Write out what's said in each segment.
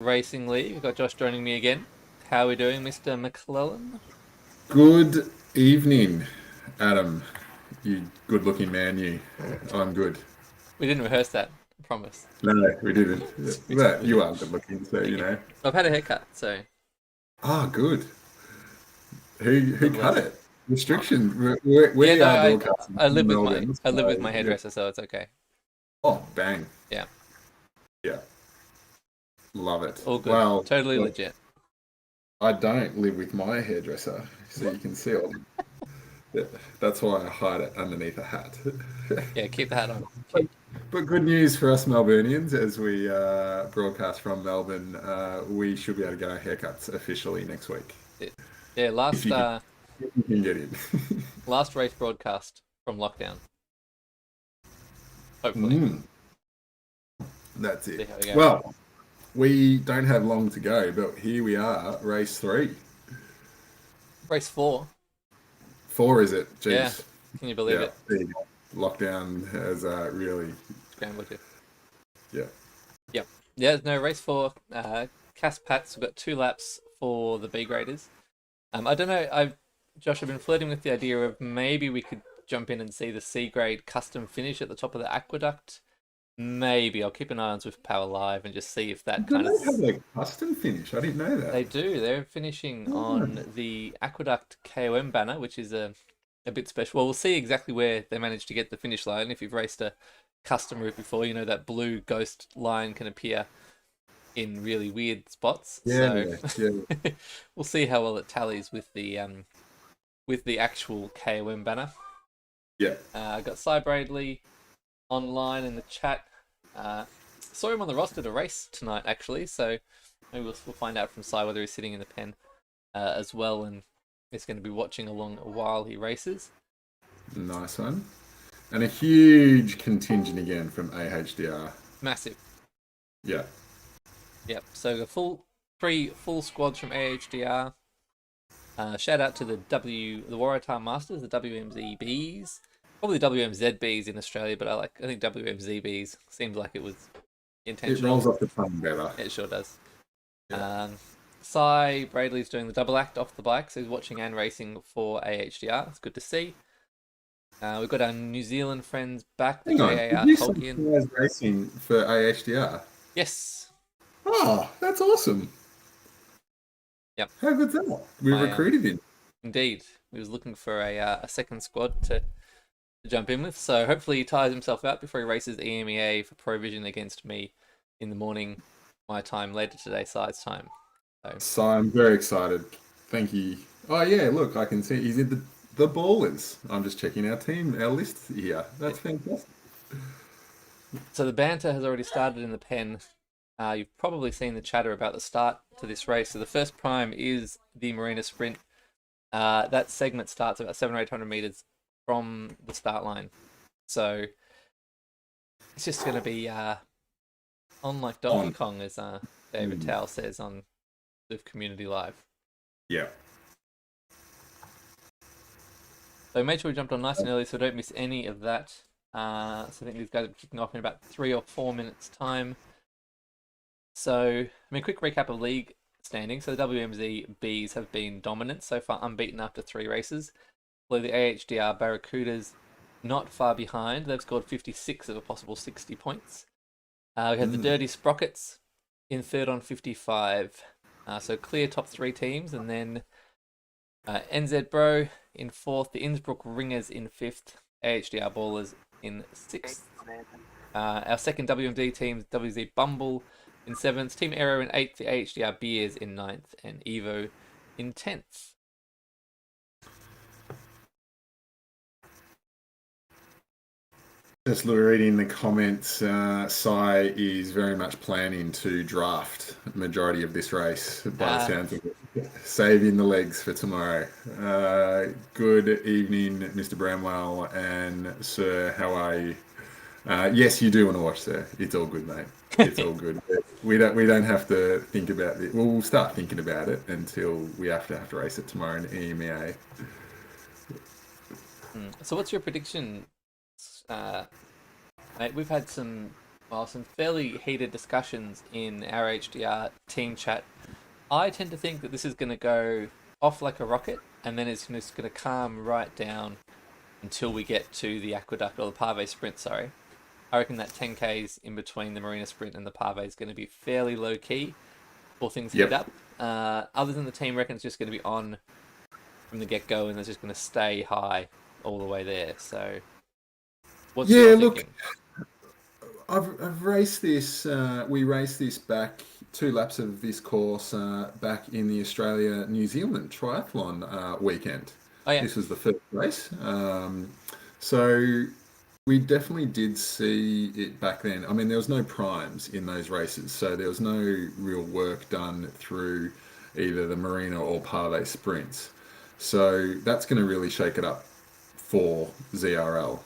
Racing League. We've got Josh joining me again. How are we doing, Mr. McClellan? Good evening, Adam. You good-looking man, you. I'm good. We didn't rehearse that, I promise. No, we didn't. We But totally you did. are good-looking, so Thank you you. know. I've had a haircut, so Ah, good. Who God cut bless. it? Oh, Restriction. We, yeah, we no, are I broadcasting I live from with my Melbourne, I live with so my yeah. hairdresser, so it's okay. Oh, bang. Yeah, Yeah, love it. all good. Well, Totally look, legit. I don't live with my hairdresser, so you can see all. That's why I hide it underneath a hat. Yeah, keep the hat on. But, but good news for us Melburnians as we broadcast from Melbourne. We should be able to get our haircuts officially next week Yeah, if if you can get in. last race broadcast from lockdown. Hopefully, Mm, that's see it. how we go. Well, we don't have long to go, but here we are, race three. Race 4. 4 is it? Yeah, Jeez. can you believe Yeah, it? there you go. Lockdown has really, Scrambled you. yeah. Yep. Yeah, no, race 4. Casse-Pattes. We've got 2 laps for the B graders. I don't know. Josh, I've been flirting with the idea of maybe we could jump in and see the C grade custom finish at the top of the aqueduct. Maybe I'll keep an eye on Swift Power Live and just see if that Do kind of. they have a custom finish? I didn't know that. They do. They're finishing on Oh, the Aqueduct KOM banner, which is a bit special. Well, we'll see exactly where they managed to get the finish line. If you've raced a custom route before, you know that blue ghost line can appear in really weird spots. yeah, So yeah. we'll see how well it tallies with the actual KOM banner. Yeah. I got Cy Bradley online in the chat. Saw him on the roster to race tonight, actually. So maybe we'll find out from Cy whether he's sitting in the pen as well, and is going to be watching along while he races. Nice one. And a huge contingent again from AHDR. Massive. Yeah. Yep. So the full squads from AHDR. Shout out to the Waratah Masters, the WMZBs. Probably WMZBs in Australia, but I think WMZBs seems like it was It intentional. rolls off the tongue better. It sure does. Yeah. Cy Bradley's doing the double act off the bike, so he's watching and racing for AHDR. It's good to see. We've got our New Zealand friends back, the Hang on. Did JAR you Tolkien. subsidize racing for AHDR? Yes. Oh, that's awesome. Yep. How good's that? We I recruited him. Indeed. He was looking for a second squad to jump in with, so hopefully he tires himself out before he races EMEA for Provision against me in the morning, my time, later today, Cy's time. So I'm very excited. Thank you. Oh yeah, look, I can see he's in the ballers. I'm just checking our list here. That's fantastic. So the banter has already started in the pen. You've probably seen the chatter about the start to this race. So the first prime is the Marina Sprint. That segment starts about 700 or 800 meters from the start line. So it's just going to be on like Donkey On. Kong, as David Towle says on the Community Live. Yeah. So make sure we jumped on nice and early so don't miss any of that. So I think these guys are kicking off in about 3 or 4 minutes' time. So, quick recap of league standing. So the WMZ Bs have been dominant so far, unbeaten after 3 races. Although the AHDR Barracudas not far behind. They've scored 56 of a possible 60 points. We have the Dirty Sprockets in third on 55. So clear top 3 teams, and then NZ Bro in fourth, the Innsbruck Ringers in fifth, AHDR Ballers in sixth. Our second WMD team, WZ Bumble in seventh, Team Aero in eighth, the AHDR Beers in ninth, and Evo in 10th. Just reading the comments, Sai is very much planning to draft the majority of this race by the sounds of it, saving the legs for tomorrow. Good evening, Mr. Bramwell and Sir. How are you? Yes, you do want to watch, sir. It's all good, mate. It's all good. We don't have to think about it. Well, we'll start thinking about it until we have to race it tomorrow in EMEA. So what's your prediction, mate? We've had some Well, some fairly heated discussions in our HDR team chat. I tend to think that this is going to go off like a rocket, and then it's just going to calm right down until we get to the aqueduct or the Pave sprint. Sorry, I reckon that 10Ks in between the Marina sprint and the Pave is going to be fairly low key before things heat Yep. up. Others in the team reckon it's just going to be on from the get go, and it's just going to stay high all the way there. So, what's your Yeah, look, thinking? I've raced this. We raced this back 2 laps of this course back in the Australia New Zealand triathlon weekend. Oh yeah, This was the first race. So we definitely did see it back then. I mean, there was no primes in those races, so there was no real work done through either the Marina or Pave sprints. So that's going to really shake it up for ZRL.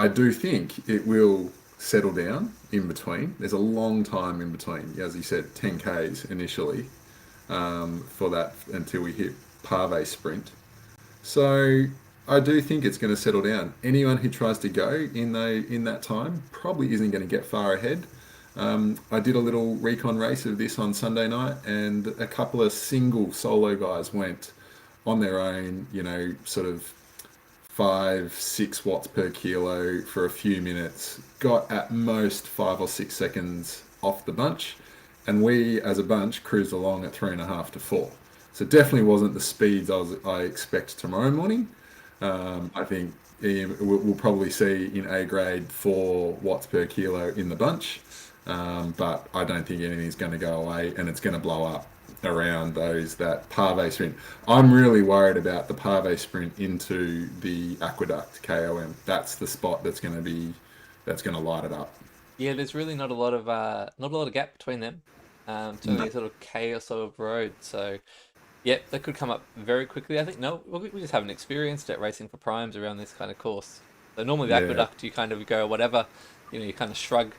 I do think it will settle down in between. There's a long time in between, as you said, 10Ks initially for that until we hit Pave sprint. So I do think it's going to settle down. Anyone who tries to go in that time probably isn't going to get far ahead. I did a little recon race of this on Sunday night, and a couple of single solo guys went on their own, sort of 5, 6 watts per kilo for a few minutes, got at most 5 or 6 seconds off the bunch, and we as a bunch cruised along at 3.5 to 4. So it definitely wasn't the speeds I expect tomorrow morning. I think we'll probably see in A grade 4 watts per kilo in the bunch, but I don't think anything's going to go away, and it's going to blow up around that Pave sprint. I'm really worried about the Pave sprint into the aqueduct KOM. That's the spot that's going to light it up. yeah. There's really not a lot of gap between them. To No. only sort of K or so of road. So yep, that could come up very quickly. I think no, we just haven't experienced it racing for primes around this kind of course. So normally the Yeah. aqueduct, you kind of go whatever, you kind of shrug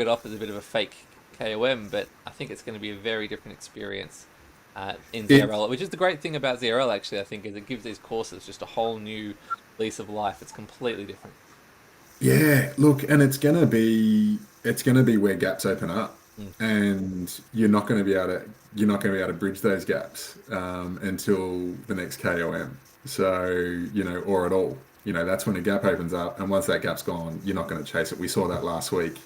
it off as a bit of a fake KOM, but I think it's going to be a very different experience in It, ZRL, which is the great thing about ZRL actually. I think is it gives these courses just a whole new lease of life. It's completely different. yeah, look, and it's gonna be where gaps open up, Mm. and you're not gonna be able to bridge those gaps until the next KOM. So or at all. That's when a gap opens up, and once that gap's gone, you're not going to chase it. We saw that last week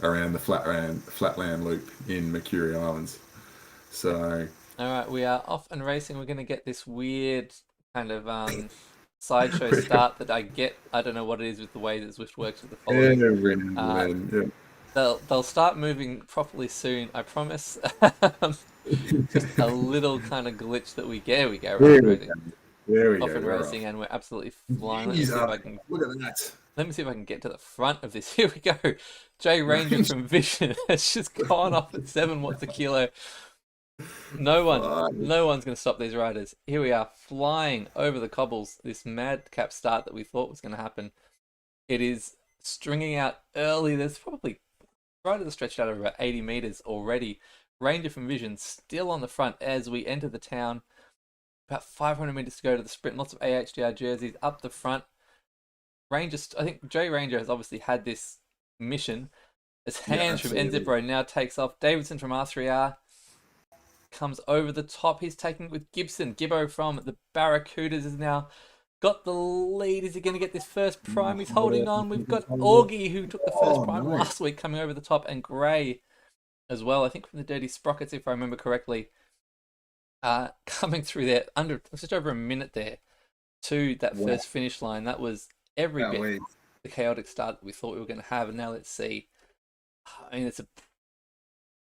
around the flatland loop in Mercury Islands. So All right, we are off and racing. We're going to get this weird kind of sideshow start that I get. I don't know what it is with the way that Zwift works with the following. every now Uh, and then, they'll start moving properly soon, I promise. Just a little kind of glitch that we get. Here we go, we're off yeah. and There we racing. go. There we Off go. and We're racing, off. and we're absolutely flying. Jeez, look at that. Let me see if I can get to the front of this. Here we go. Jay Ranger Range from Vision has just gone off at 7 watts a kilo. No one, 5. no one's going to stop these riders. Here we are, flying over the cobbles. This madcap start that we thought was going to happen. It is stringing out early. There's probably riders stretched out over about 80 meters already. Ranger from Vision still on the front as we enter the town. About 500 meters to go to the sprint. Lots of AHDR jerseys up the front. Ranger, I think Jay Ranger has obviously had this mission. As Yeah, Hands from absolutely. NZipRo now takes off. Davidson from R3R comes over the top. He's taking it with Gibson. Gibbo from the Barracudas is now got the lead. Is he going to get this first prime? He's holding on. We've got Augie, who took the first Oh, prime nice. last week, coming over the top, and Gray as well. I think from the Dirty Sprockets, if I remember correctly, coming through there under just over a minute there to that Wow. first finish line. That was every bit Golly. the chaotic start that we thought we were going to have. And now let's see. I mean,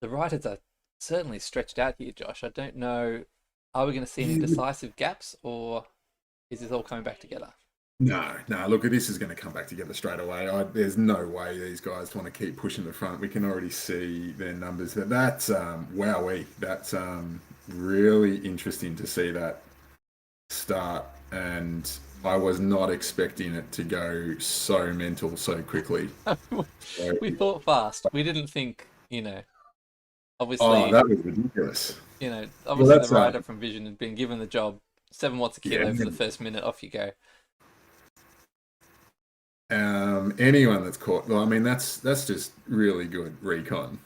the riders are certainly stretched out here, Josh. I don't know. Are we going to see any Yeah. decisive gaps, or is this all coming back together? No, no. Look, this is going to come back together straight away. There's no way these guys want to keep pushing the front. We can already see their numbers. That's wowee. That's really interesting to see that start. And I was not expecting it to go so mental so quickly. So, We thought fast. We didn't think, oh, obviously, that was ridiculous. Well, obviously the that's rider from Vision had been given the job. 7 watts a yeah, kilo for the first minute. Off you go. Anyone that's caught, well, I mean, that's just really good recon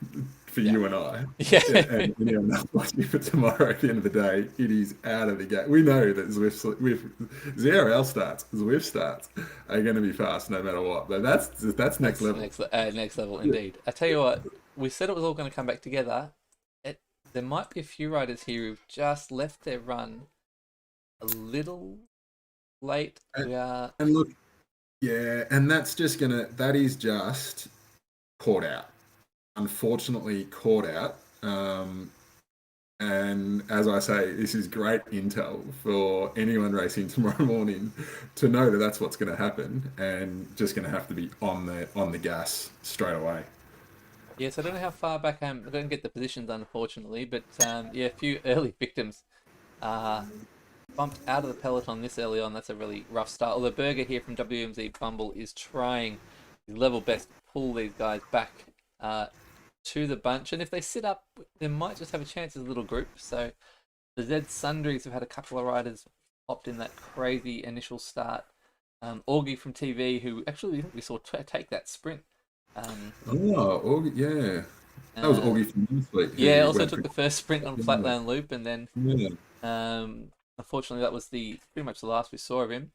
for Yeah. you and I. Yeah. Yeah, and anyone else watching for tomorrow at the end of the day, it is out of the gate. We know that with ZRL starts, Zwift starts are going to be fast no matter what. But that's next That's level. next level Yeah. indeed. I tell you what, we said it was all going to come back together. It There might be a few riders here who've just left their run a little late. And, We are. and look, yeah, and that is just caught out. Unfortunately, caught out. And as I say, this is great intel for anyone racing tomorrow morning to know that that's what's going to happen, and just going to have to be on the gas straight away. Yes, I don't know how far back I don't get the positions unfortunately, but yeah, a few early victims. Bumped out of the peloton this early on. That's a really rough start. Although Berger here from WMZ Bumble is trying his level best to pull these guys back to the bunch. And if they sit up, they might just have a chance as a little group. So the Z Sundries have had a couple of riders opt in that crazy initial start. Augie from TV, who actually we saw take that sprint. Yeah. That was Augie from last week Yeah, who also went took for. the first sprint on Flatland Loop, and then Yeah. unfortunately that was the pretty much the last we saw of him.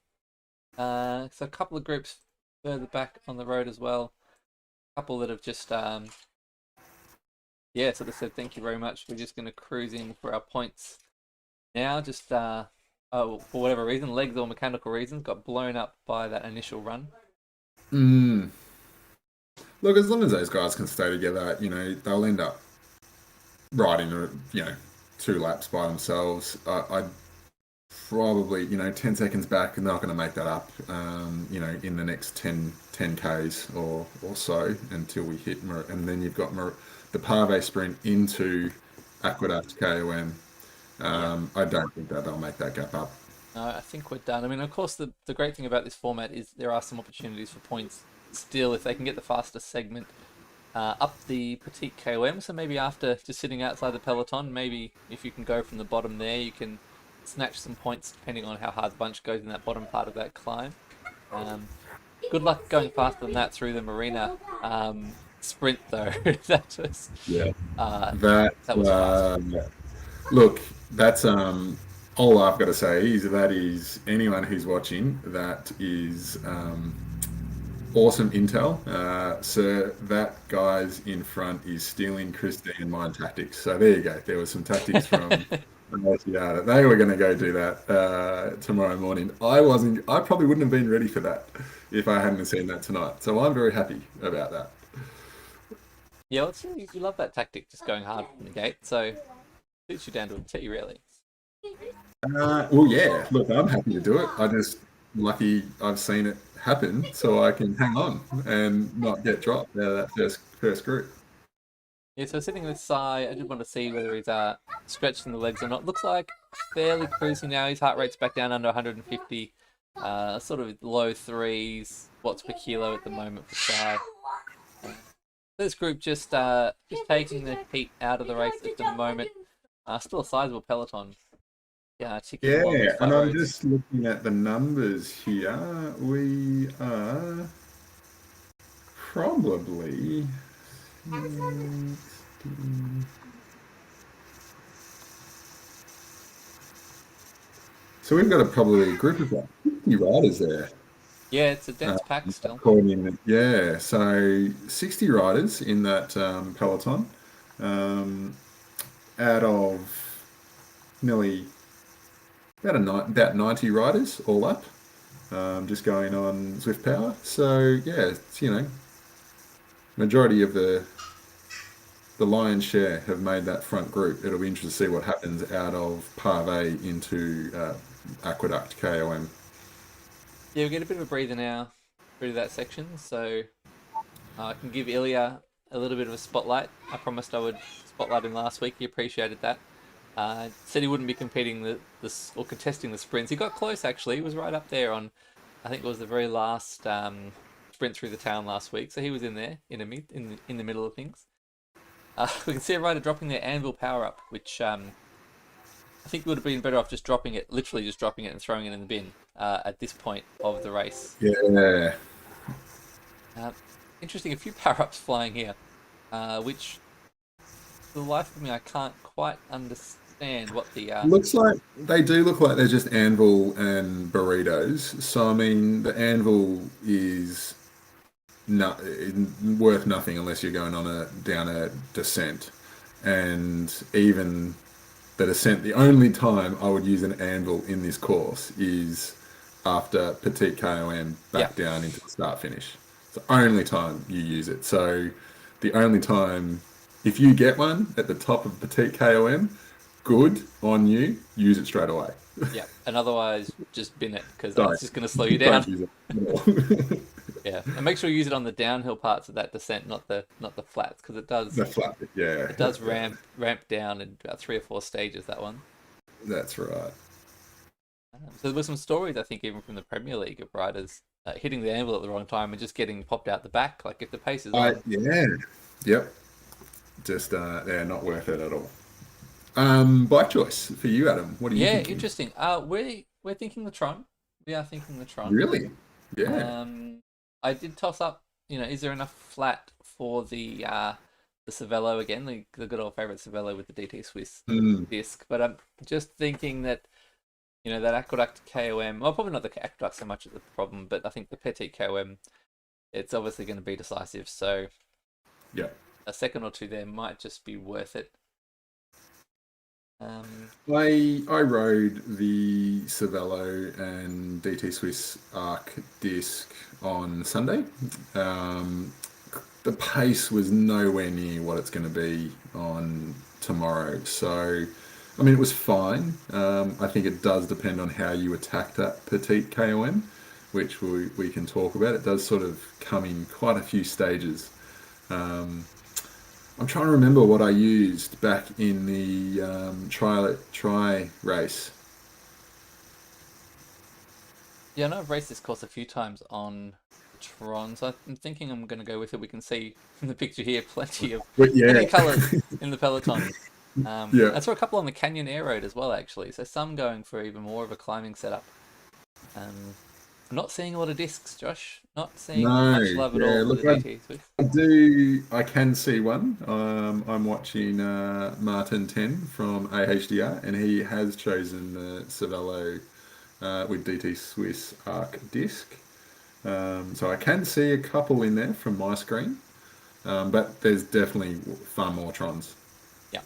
So a couple of groups further back on the road as well. A couple that have just yeah, sort of said thank you very much. We're just going to cruise in for our points now. Just oh, for whatever reason, legs or mechanical reasons, got blown up by that initial run. Mm. Look, as long as those guys can stay together, they'll end up riding, 2 laps by themselves. I probably, 10 seconds back, and they're not going to make that up, in the next 10 Ks or so until we hit, and then you've got the Pave sprint into Aqueduct KOM. Yeah. I don't think that they'll make that gap up. No, I think we're done. I mean, of course, the great thing about this format is there are some opportunities for points still if they can get the fastest segment up the Petit KOM. So maybe after just sitting outside the peloton, maybe if you can go from the bottom there, you can snatch some points depending on how hard the bunch goes in that bottom part of that climb. Good luck going faster than that through the marina sprint, though. that was Yeah. that was fast. Look, that's all I've got to say is anyone who's watching, that is awesome intel. So that guy's in front is stealing Christine and mine tactics. So there you go. There was some tactics from that they were going to go do that tomorrow morning. I probably wouldn't have been ready for that if I hadn't seen that tonight. So I'm very happy about that. Yeah, well, you love that tactic, just going hard from the gate. So suits you down to a T, really. Well, yeah. Look, I'm happy to do it. I just lucky I've seen it happen, so I can hang on and not get dropped out of that first group. Yeah, so sitting this side, I just want to see whether he's stretched in the legs or not. Looks like fairly cruising now. His heart rate's back down under 150, sort of low threes, watts per kilo at the moment for Sai. This group just taking the heat out of the race at the moment. Still a sizable peloton. Yeah, And I'm just looking at the numbers here. We are probably 60. So we've got probably a group of about 50 riders there. Yeah, it's a dense pack still. Yeah, so 60 riders in that peloton, out of nearly about 90 riders all up, just going on Zwift Power. So yeah, it's, majority of the lion's share have made that front group. It'll be interesting to see what happens out of Pave into Aqueduct KOM. Yeah, we get a bit of a breather now through that section, so I can give Ilya a little bit of a spotlight. I promised I would spotlight him last week. He appreciated that. Said he wouldn't be competing or contesting the sprints. He got close actually. He was right up there on, I think it was the very last sprint through the town last week. So he was in there in the middle of things. We can see a rider dropping their anvil power up, which I think would have been better off just dropping it, literally just dropping it and throwing it in the bin at this point of the race. Yeah. Interesting, a few power-ups flying here, which, for the life of me, I can't quite understand what the... Looks like they do look like they're just anvil and burritos. So I mean, the anvil is not worth nothing unless you're going on a down a descent, and even the descent. The only time I would use an anvil in this course is after Petit KOM Yeah, back down into the start finish. It's the only time you use it. So the only time, if you get one at the top of Petit KOM, good on you. Use it straight away. yeah. And otherwise, just bin it, because that's Don't just going to slow you down. don't use it. Yeah, and make sure you use it on the downhill parts of that descent, not the flats, because The flat, yeah, it does ramp down in about 3 or 4 stages, that one. that's right. So there were some stories, I think, even from the Premier League of riders hitting the anvil at the wrong time and just getting popped out the back. Like if the pace is on, Yeah, yep. Just they're not worth it at all. Bike choice for you, Adam. What are you yeah, thinking? interesting. We're thinking the Tron. We are thinking the Tron. Really? Yeah. I did toss up. Is there enough flat for the Cervelo again, the good old favorite Cervelo with the DT Swiss Mm. disc? But I'm just thinking that that Aqueduct KOM. Well, probably not the Aqueduct so much as the problem, but I think the Petit KOM. It's obviously going to be decisive. So Yeah. a second or two there might just be worth it. I rode the Cervelo and DT Swiss Arc disc on Sunday. Um, the pace was nowhere near what it's going to be on tomorrow. So, I mean, it was fine. I think it does depend on how you attack that Petite KOM, which we can talk about. It does sort of come in quite a few stages. Um, I'm trying to remember what I used back in the try race. Yeah, I know I've raced this course a few times on the Tron, so I'm thinking I'm going to go with it. We can see in the picture here plenty of But yeah, colours in the peloton. yeah. I saw a couple on the Canyon Air Road as well, actually. So some going for even more of a climbing setup. I'm not seeing a lot of discs, Josh. Not seeing No, much love at all yeah. for Look, the DT Swiss. I do. I can see one. I'm watching Martin 10 from AHDR, and he has chosen the Cervelo with DT Swiss Arc disc. So I can see a couple in there from my screen, but there's definitely far more Trons. Yeah.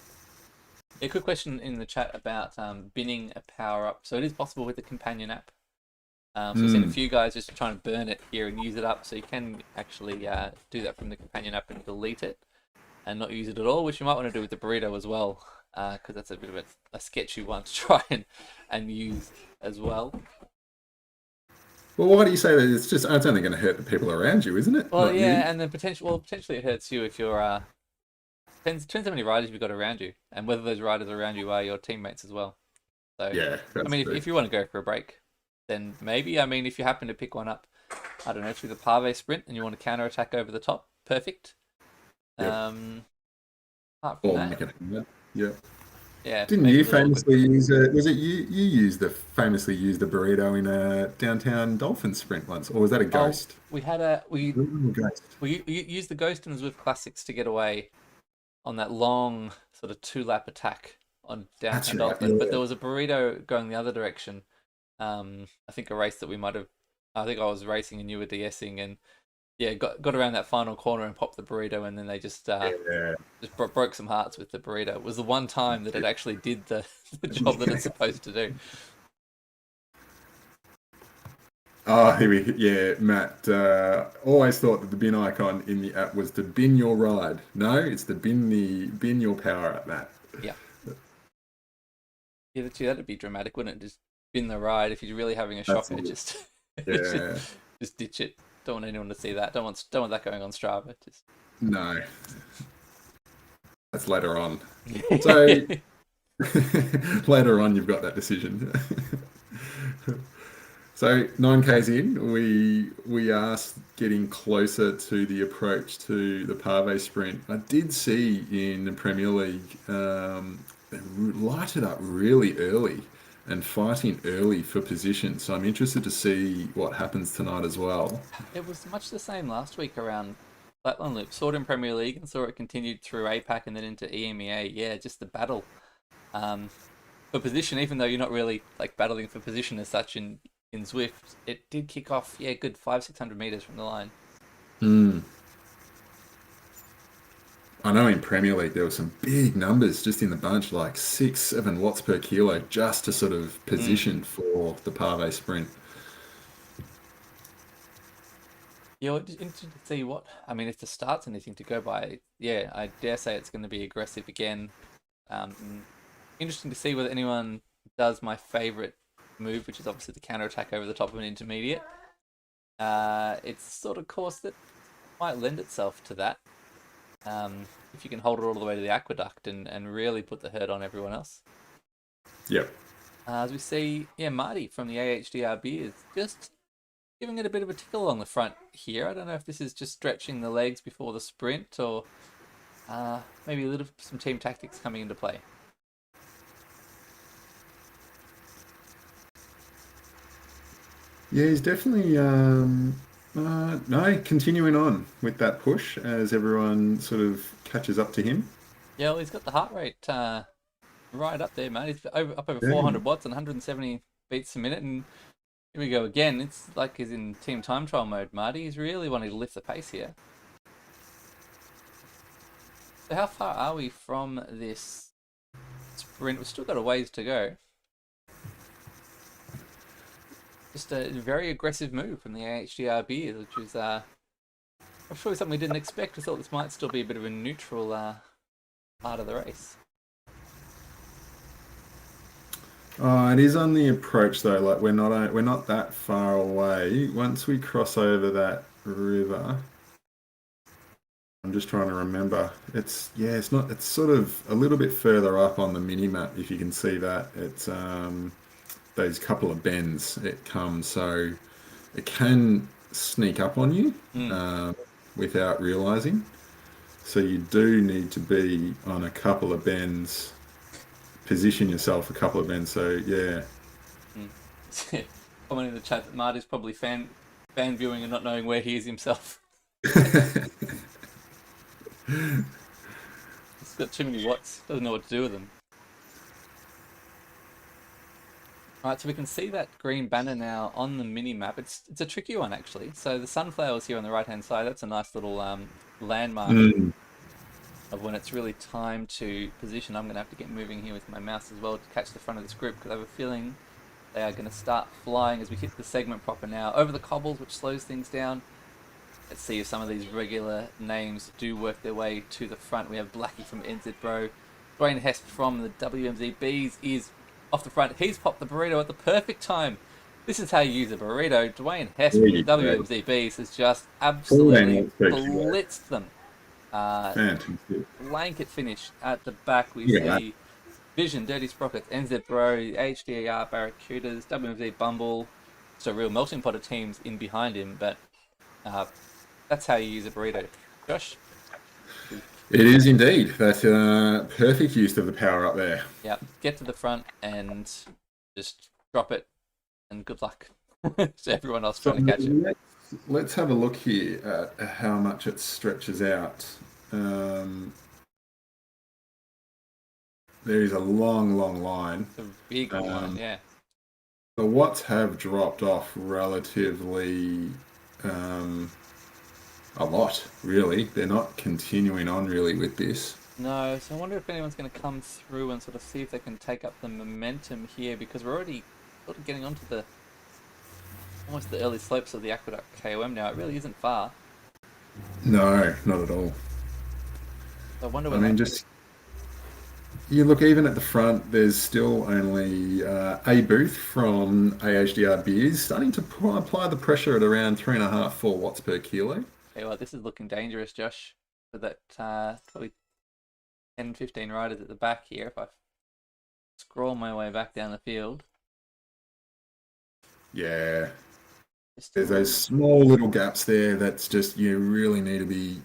A quick question in the chat about binning a power up. So it is possible with the companion app. So we've seen a Mm, few guys just trying to burn it here and use it up. So you can actually do that from the companion app and delete it and not use it at all, which you might want to do with the burrito as well, because that's a bit of a sketchy one to try and use as well. Well, why do you say that? It's only going to hurt the people around you, isn't it? Well, Not you. yeah, and then potentially it hurts you if you're depends how many riders you've got around you and whether those riders around you are your teammates as well. So Yeah, I that's mean, true. if you want to go for a break, then maybe. I mean, if you happen to pick one up, I don't know, through the Pave sprint and you want to counter attack over the top, perfect. Yep. Apart from Or that, make it happen. Yep. yeah, Didn't make you it a little awkward. famously use a? Was it you? You used the famously used the burrito in a downtown dolphin sprint once, or was that a Oh, ghost? we had a Ghost. we used the Ghost and the Zwift Classics to get away on that long sort of 2 lap attack on That's downtown right. Dolphin, but Yeah. there was a burrito going the other direction. I think a race that we might have. I think I was racing and you were DSing, and yeah, got around that final corner and popped the burrito, and then they Yeah. just broke some hearts with the burrito. It was the one time that it actually did the job that it's supposed to do. Oh, here we. Yeah, Matt. Always thought that the bin icon in the app was to bin your ride. No, it's to bin your power at Matt. Yeah, yeah, that'd be dramatic, wouldn't it? Just bin the ride if you're really having a That's shocker. it. Just Yeah. just ditch it. Don't want anyone to see that. Don't want that going on Strava. Just No, that's later on. So later on, you've got that decision. So 9Ks in, we are getting closer to the approach to the Pave sprint. I did see in the Premier League, they light it up really early. and fighting early for position. So I'm interested to see what happens tonight as well. It was much the same last week around Flatland Loop. Saw it in Premier League and saw it continued through APAC and then into EMEA. Yeah, just the battle for position. Even though you're not really like battling for position as such in Zwift, it did kick off. Yeah, good 500-600 meters from the line. Mm. I know in Premier League there were some big numbers just in the bunch, like 6, 7 watts per kilo, just to sort of position for the Pave sprint. Yeah, well, just interesting to see what. I mean, if the start's anything to go by, yeah, I dare say it's going to be aggressive again. Interesting to see whether anyone does my favorite move, which is obviously the counter attack over the top of an intermediate. It's sort of course that might lend itself to that. If you can hold it all the way to the aqueduct and really put the hurt on everyone else. Yep. As we see, yeah, Marty from the AHDRB is just giving it a bit of a tickle along the front here. I don't know if this is just stretching the legs before the sprint or maybe some team tactics coming into play. Yeah, he's definitely no, continuing on with that push as everyone sort of catches up to him. Yeah, well, he's got the heart rate right up there, man. He's up over Yeah. 400 watts and 170 beats a minute. And here we go again. It's like he's in team time trial mode, Marty. He's really wanting to lift the pace here. So how far are we from this sprint? We've still got a ways to go. Just a very aggressive move from the AHDRB, which is I'm sure something we didn't expect. We thought this might still be a bit of a neutral part of the race. Oh, it is on the approach though. Like we're not that far away. Once we cross over that river, I'm just trying to remember. It's not. It's sort of a little bit further up on the mini map if you can see that. It's those couple of bends it comes, so it can sneak up on you without realizing. So you do need to be on a couple of bends, position yourself a couple of bends. So yeah. Comment in the chat that Marty's probably fan viewing and not knowing where he is himself. He's got too many watts. Doesn't know what to do with them. Alright, so we can see that green banner now on the mini-map. It's a tricky one, actually. So the sunflowers here on the right-hand side, that's a nice little landmark of when it's really time to position. I'm going to have to get moving here with my mouse as well to catch the front of this group, because I have a feeling they are going to start flying as we hit the segment proper now. Over the cobbles, which slows things down. Let's see if some of these regular names do work their way to the front. We have Blackie from NZ Bro. Dwayne Hesp from the WMZBs is off the front. He's popped the burrito at the perfect time. This is how you use a burrito. Dwayne Hesp from the WMZBs has just absolutely blitzed them. Blanket finish at the back. We see Vision, Dirty Sprockets, NZ Bro, HDAR, Barracudas, WMZ Bumble. So a real melting pot of teams in behind him, but that's how you use a burrito. Josh? It is indeed. That's perfect use of the power up there. Yeah, get to the front and just drop it, and good luck to everyone else trying to catch it. Let's have a look here at how much it stretches out. There is a long line. It's a big line, yeah. The watts have dropped off relatively a lot, really. They're not continuing on really with this. No, so I wonder if anyone's going to come through and sort of see if they can take up the momentum here, because we're already sort of getting onto almost the early slopes of the Aqueduct KOM now. It really isn't far. No, not at all. So I wonder you look, even at the front, there's still only a booth from AHDR Beers starting to apply the pressure at around 3.5-4 watts per kilo. Okay, well, this is looking dangerous, Josh, for that probably 10-15 riders at the back here. If I scroll my way back down the field. Yeah. There's those small little gaps there that's just, you really need to be,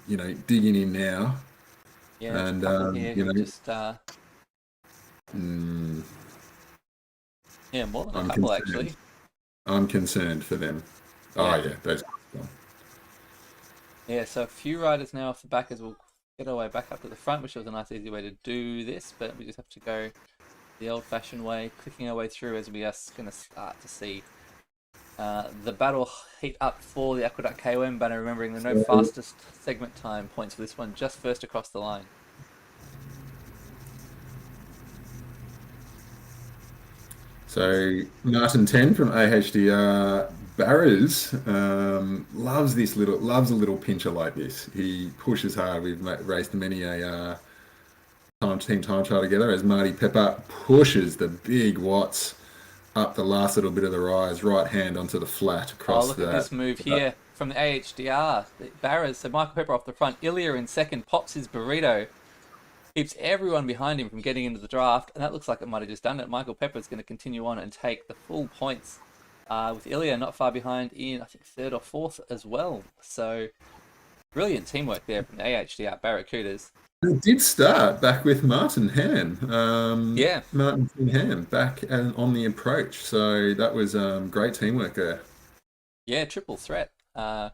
digging in now. Yeah, and, just... Yeah, more than a I'm couple concerned. actually. I'm concerned for them. Oh Yeah. yeah, those. Yeah, so a few riders now off the back as we'll get our way back up to the front, which was a nice easy way to do this, but we just have to go the old-fashioned way, clicking our way through as we are going to start to see the battle heat up for the Aqueduct KOM banner, remembering there are no So, fastest segment time points for this one, just first across the line. so Martin 10 from AHDR Barras loves a little pincher like this. He pushes hard. We've raced many a team time trial together as Marty Pepper pushes the big watts up the last little bit of the rise, right hand onto the flat Oh, across look at that. this move here from the AHDR. Barras, so Michael Pepper off the front, Ilya in second, pops his burrito, keeps everyone behind him from getting into the draft, and that looks like it might have just done it. Michael Pepper's going to continue on and take the full points, with Ilya not far behind in, I think, third or fourth as well. So, brilliant teamwork there from the AHDR Barracudas. It did start back with Martin Han, Yeah, Martin Han back and on the approach. So that was great teamwork there. yeah, triple threat.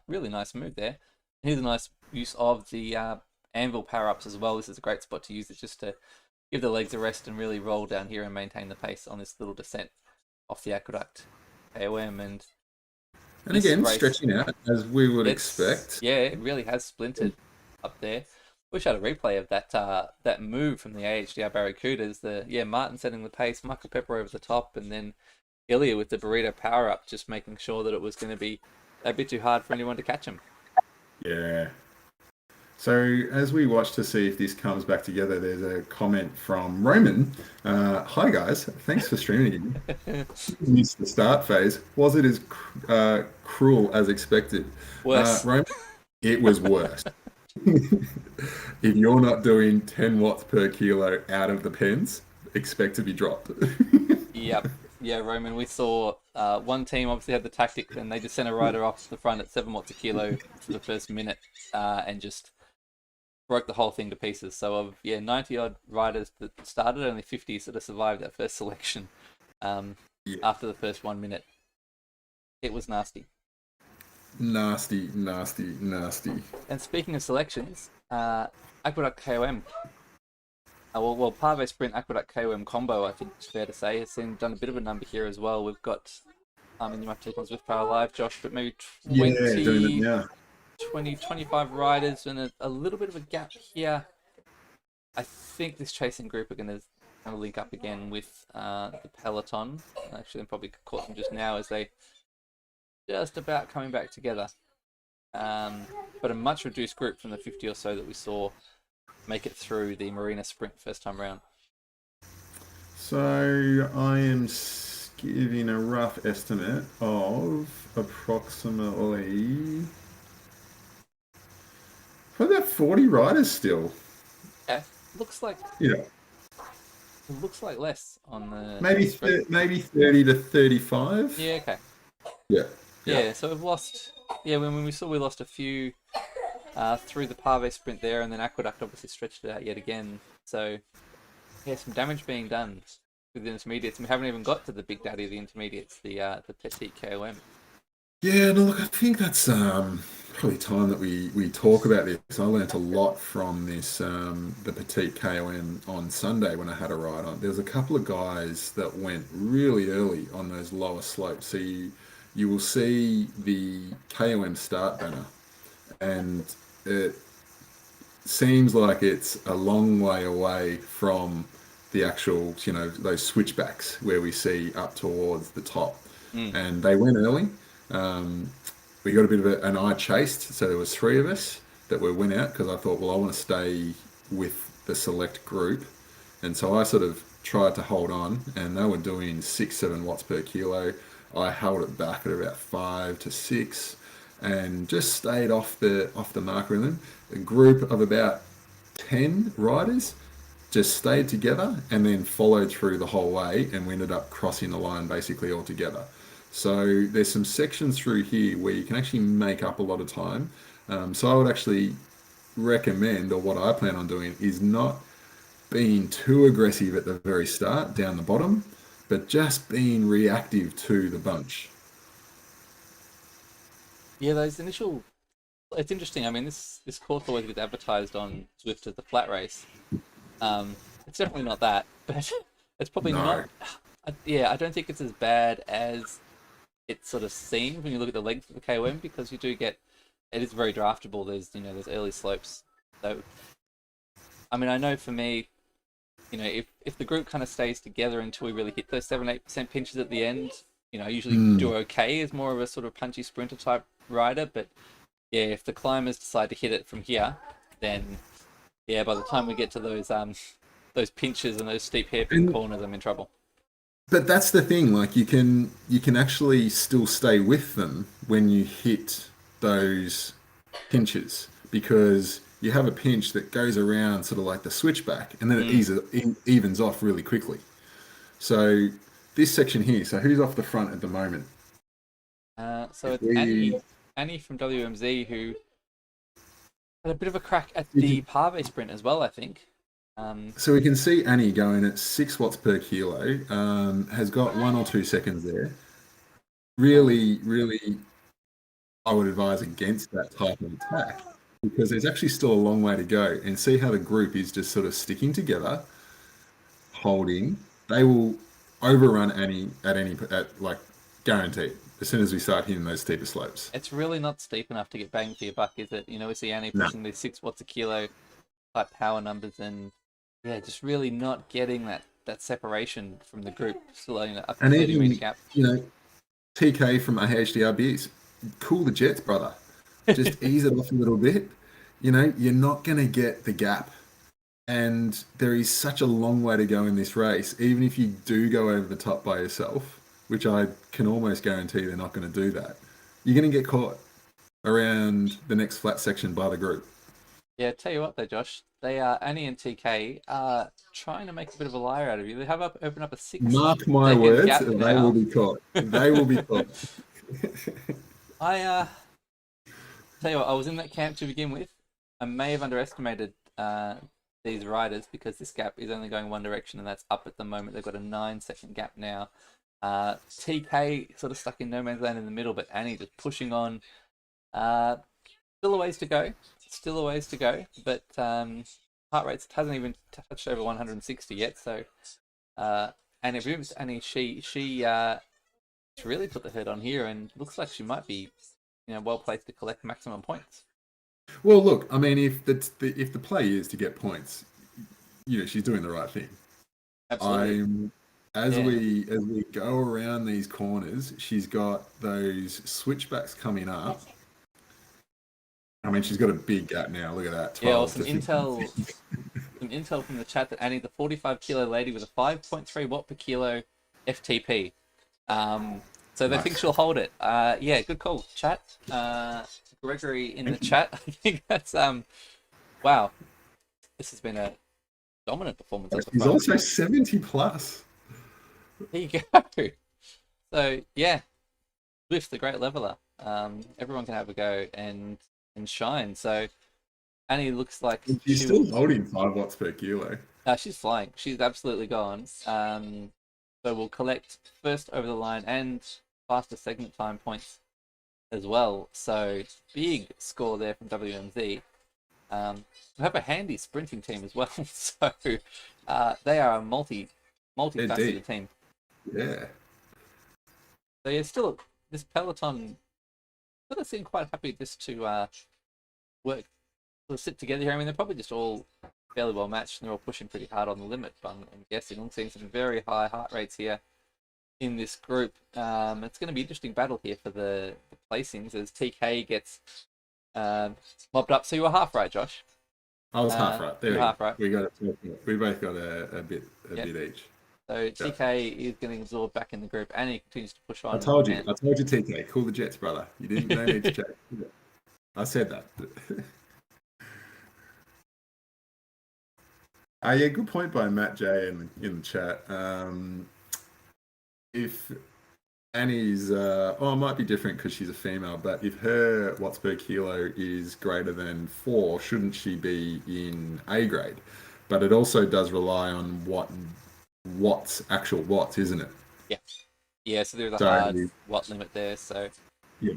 Really nice move there. Here's a nice use of the anvil power-ups as well. This is a great spot to use it just to give the legs a rest and really roll down here and maintain the pace on this little descent off the aqueduct KOM. And And this again, race, stretching out as we would expect. yeah, it really has splintered up there. Wish I had a replay of that move from the AHDR Barracudas. Martin setting the pace, Michael Pepper over the top, and then Ilya with the burrito power up, just making sure that it was going to be a bit too hard for anyone to catch him. Yeah. So as we watch to see if this comes back together, there's a comment from Roman. Hi guys, thanks for streaming again. Missed the start phase. Was it as cruel as expected? Worse. Roman, it was worse. If you're not doing 10 watts per kilo out of the pens, expect to be dropped. Yep. Yeah, Roman, we saw one team obviously had the tactics and they just sent a rider off the front at 7 watts a kilo for the first minute and just broke the whole thing to pieces. So of 90 odd riders that started, only 50 sort of survived that first selection after the first 1 minute. It was nasty. Nasty, nasty, nasty. And speaking of selections, Aqueduct KOM. Pave Sprint Aqueduct KOM combo, I think it's fair to say, has done a bit of a number here as well. We've got, and you might take on Swift Power Live, Josh, but maybe 25 riders and a little bit of a gap here. I think this chasing group are going to kind of link up again with the peloton. Actually, I'm probably caught them just now as they just about coming back together. But a much reduced group from the 50 or so that we saw make it through the Marina Sprint first time round. So I am giving a rough estimate of approximately about 40 riders still. Yeah, looks like less on the maybe 30 to 35. Yeah, okay. Yeah. So we've lost. Yeah, when we lost a few through the Pave Sprint there, and then Aqueduct obviously stretched it out yet again. So yeah, some damage being done with the intermediates. We haven't even got to the big daddy of the intermediates, the Petit KOM. Yeah, no, look, I think that's probably time that we talk about this. I learnt a lot from this, the Petit KOM on Sunday when I had a ride on. There was a couple of guys that went really early on those lower slopes. So you will see the KOM start banner, and it seems like it's a long way away from the actual, those switchbacks where we see up towards the top. And they went early. We got a bit of an eye chased, so there was 3 of us that went out because I thought, well, I want to stay with the select group, and so I sort of tried to hold on, and they were doing 6-7 watts per kilo. I held it back at about 5 to 6, and just stayed off the marker with them. A group of about 10 riders just stayed together and then followed through the whole way, and we ended up crossing the line basically all together. So there's some sections through here where you can actually make up a lot of time. So I would actually recommend, or what I plan on doing, is not being too aggressive at the very start down the bottom, but just being reactive to the bunch. Yeah, those initial. It's interesting. I mean, this course always gets advertised on Zwift as the flat race. It's definitely not that, but it's probably No. not. Yeah, I don't think it's as bad as it sort of seems when you look at the length of the KOM, because you do get it is very draftable. There's early slopes. So I mean, I know for me, if the group kind of stays together until we really hit those 7-8% pinches at the end, I usually do okay as more of a sort of punchy sprinter type rider. But yeah, if the climbers decide to hit it from here, then yeah, by the time we get to those pinches and those steep hairpin corners, I'm in trouble. But that's the thing, like you can actually still stay with them when you hit those pinches because you have a pinch that goes around sort of like the switchback and then it evens off really quickly. So this section here, so who's off the front at the moment? So it's Annie from WMZ who had a bit of a crack at the Pave sprint as well, I think. So we can see Annie going at 6 watts per kilo, has got 1 or 2 seconds there. Really, really, I would advise against that type of attack because there's actually still a long way to go. And see how the group is just sort of sticking together, holding. They will overrun Annie at like guaranteed as soon as we start hitting those steeper slopes. It's really not steep enough to get bang for your buck, is it? We see Annie pushing these 6 watts a kilo type power numbers, and yeah, just really not getting that separation from the group. Still only up to 30-meter gap. TK from AHDRBs, cool the jets, brother. Just ease it off a little bit. You're not going to get the gap. And there is such a long way to go in this race. Even if you do go over the top by yourself, which I can almost guarantee they're not going to do that, you're going to get caught around the next flat section by the group. Yeah, tell you what though, Josh, they are Annie and TK are trying to make a bit of a liar out of you. They have opened up a 6. Mark my words, they will be caught. They will be caught. I tell you what, I was in that camp to begin with. I may have underestimated these riders because this gap is only going one direction, and that's up at the moment. They've got a 9-second gap now. TK sort of stuck in no man's land in the middle, but Annie just pushing on. Still a ways to go. But heart rate hasn't even touched over 160 yet. So, and if it was Annie, she really put the hurt on here, and looks like she might be, well placed to collect maximum points. Well, look, I mean, if the play is to get points, she's doing the right thing. Absolutely. As we go around these corners, she's got those switchbacks coming up. I mean, she's got a big gap now. Look at that. Yeah, some intel from the chat that Annie, the 45 kilo lady with a 5.3 watt per kilo FTP. So they think she'll hold it. Yeah, good call, chat. Gregory in the chat. I think that's wow. This has been a dominant performance. He's also 70 plus. There you go. So yeah, Zwift's the great leveler. Everyone can have a go and shine. So Annie looks like she's still holding 5 watts per kilo. She's flying. She's absolutely gone. So we'll collect first over the line and faster segment time points as well. So big score there from WMZ. We have a handy sprinting team as well. So they are a multi-faceted team. Yeah. So yeah, still this peloton sort of seem quite happy just to work, sort of sit together here. I mean, they're probably just all fairly well matched, and they're all pushing pretty hard on the limit. But I'm guessing I'm seeing some very high heart rates here in this group. It's going to be an interesting battle here for the placings as TK gets mobbed up. So you were half right, Josh. I was half right. There half right. We both got a bit each. So TK is getting absorbed back in the group, and he continues to push on. I told you, TK, cool the jets, brother. You didn't no need to check. I said that. Yeah, good point by Matt J in the chat. If Annie's, it might be different because she's a female, but if her watts per kilo is greater than 4, shouldn't she be in A grade? But it also does rely on actual watts, isn't it? Yeah, so there's a So, hard watt limit there. So yeah.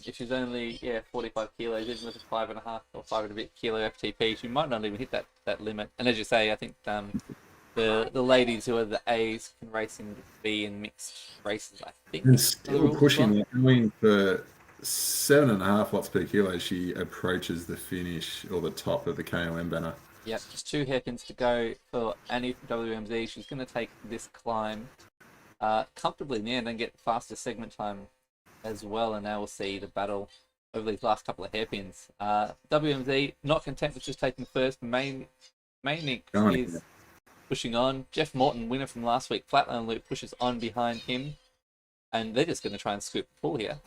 if she's only 45 kilos, even with a 5.5 or 5 and a bit kilo FTP, she might not even hit that limit. And as you say, I think the ladies who are the A's can race in B and mixed races. I think And are the still rules as well. pushing, like, going for 7.5 watts per kilo, she approaches the finish or the top of the KOM banner. Yep, just 2 hairpins to go for Annie from WMZ. She's going to take this climb comfortably in the end and get faster segment time as well. And now we'll see the battle over these last couple of hairpins. WMZ not content with just taking first. Mainink Going is pushing on. Jeff Morton, winner from last week, Flatland Loop, pushes on behind him. And they're just going to try and scoop the pool here.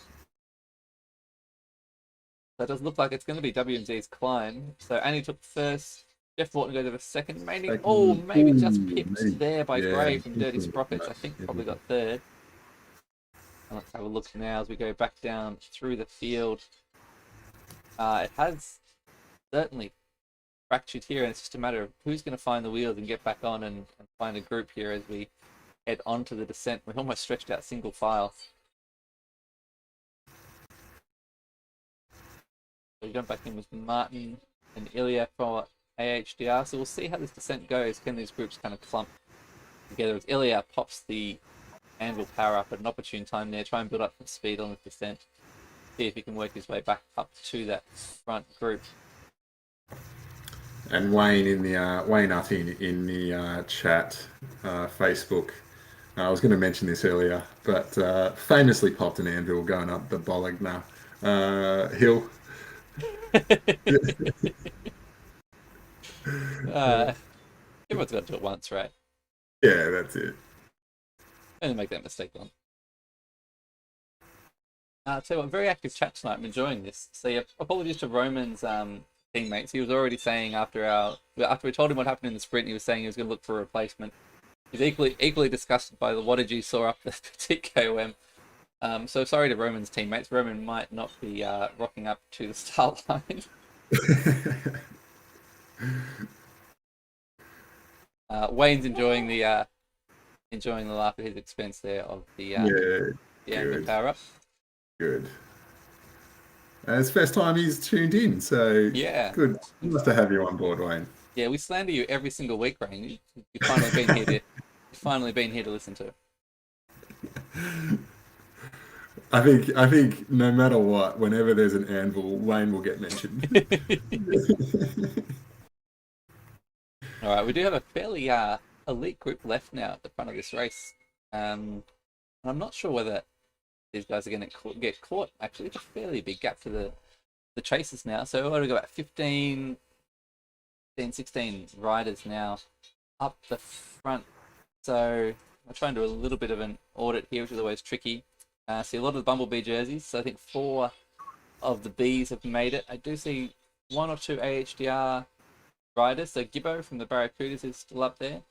So it does look like it's going to be WMZ's climb. So Annie took first. Jeff Morton goes over second. Mainink, maybe just pipped there by Gray from Dirty Sprockets. I think probably got third. And let's have a look now as we go back down through the field. It has certainly fractured here, and it's just a matter of who's going to find the wheels and get back on and find a group here as we head onto the descent. We're almost stretched out single file. So we jump back in with Martin and Ilya for AHDR. So we'll see how this descent goes. Can these groups kind of clump together as Ilya pops the anvil power up at an opportune time there, try and build up some speed on the descent. See if he can work his way back up to that front group. And Wayne in the Wayne Utting in the chat, Facebook. I was going to mention this earlier, but famously popped an anvil going up the Bologna hill. Everyone's got to do it once, right? Yeah, that's it. And make that mistake on. Tell you what, very active chat tonight. I'm enjoying this. So yeah, apologies to Roman's teammates. He was already saying after we told him what happened in the sprint, he was saying he was going to look for a replacement. He's equally disgusted by the wattage he saw up the Petit KOM. So sorry to Roman's teammates. Roman might not be rocking up to the start line. Wayne's enjoying the laugh at his expense there of the angle power up. Good. It's the first time he's tuned in, so yeah, good. Nice to have you on board, Wayne. Yeah, we slander you every single week, Rain. You've finally been here to listen to. I think no matter what, whenever there's an anvil, Wayne will get mentioned. All right, we do have a fairly elite group left now at the front of this race. I'm not sure whether these guys are going to get caught. Actually, it's a fairly big gap to the chasers now. So we've got about 15, 16 riders now up the front. So I'll try and do a little bit of an audit here, which is always tricky. See a lot of the Bumblebee jerseys. So I think 4 of the Bs have made it. I do see 1 or 2 AHDR riders. So Gibbo from the Barracudas is still up there.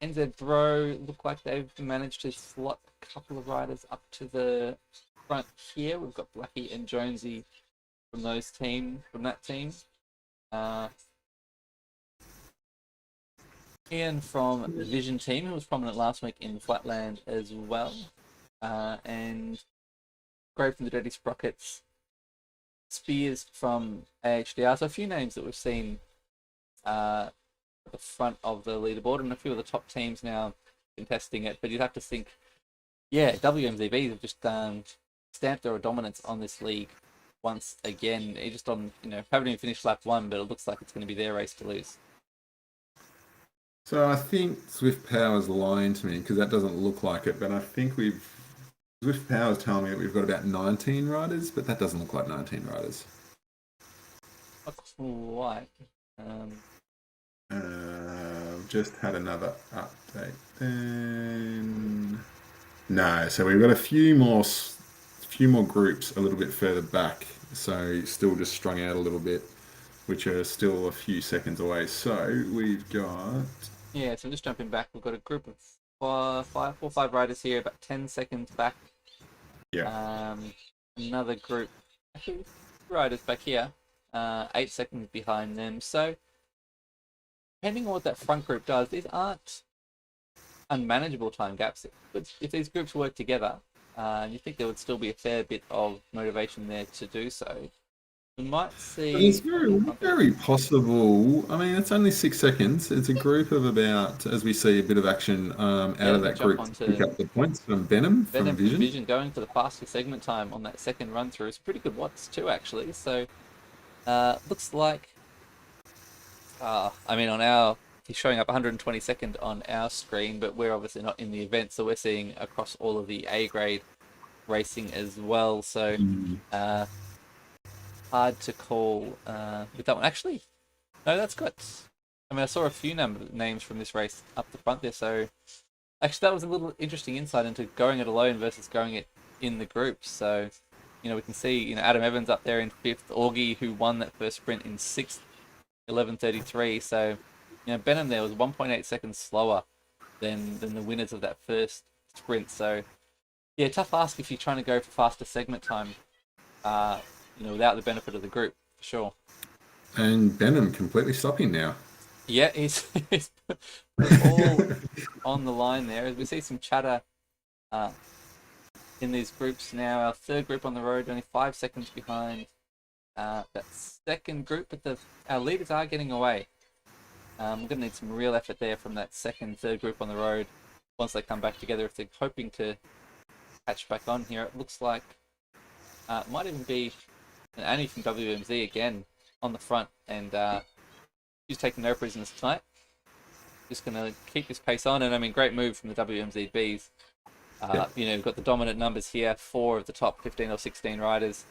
NZ Bro look like they've managed to slot a couple of riders up to the front here. We've got Blackie and Jonesy from that team. Ian from the Vision team, who was prominent last week in Flatland as well. And Gray from the Dirty Sprockets. Spears from AHDR. So a few names that we've seen at the front of the leaderboard, and a few of the top teams now contesting it. But you'd have to think, WMZB have just stamped their dominance on this league once again. It just haven't even finished lap 1, but it looks like it's going to be their race to lose. So I think Swift Power's lying to me because that doesn't look like it, but I think Swift Power's telling me that we've got about 19 riders, but that doesn't look like 19 riders. Not quite. Just had another update then. No, so we've got a few more groups a little bit further back, so still just strung out a little bit, which are still a few seconds away. So we've got... Yeah, so I'm just jumping back. We've got a group of 4 or 5 riders here, about 10 seconds back. Yeah. Another group, actually, 2 riders back here, 8 seconds behind them. So, depending on what that front group does, these aren't unmanageable time gaps. But if these groups work together, you think there would still be a fair bit of motivation there to do so. We might But it's see. very possible. I mean, it's only 6 seconds. It's a group of about, as we see a bit of action Yeah, out of let me that jump group to pick onto up the points from Benham from Venom from Vision. Vision going for the faster segment time on that second run through. It's pretty good watts too, actually. So looks like, I mean, he's showing up 122nd on our screen, but we're obviously not in the event, so we're seeing across all of the A grade racing as well. So hard to call with that one. Actually, no, that's good. I mean, I saw a few names from this race up the front there, so actually that was a little interesting insight into going it alone versus going it in the groups. So, we can see, Adam Evans up there in 5th, Augie, who won that first sprint, in 6th, 11:33. So, Benham there was 1.8 seconds slower than the winners of that first sprint. So, yeah, tough ask if you're trying to go for faster segment time, without the benefit of the group, for sure. And Benham completely stopping now. Yeah, he's put it all on the line there. As we see some chatter in these groups now. Our third group on the road, only 5 seconds behind that second group, but our leaders are getting away. We're going to need some real effort there from that third group on the road once they come back together, if they're hoping to catch back on here. It looks like it might even be Annie from WMZ again on the front, and she's taking no prisoners tonight. Just going to keep this pace on, and I mean, great move from the WMZBs. We've got the dominant numbers here, 4 of the top 15 or 16 riders,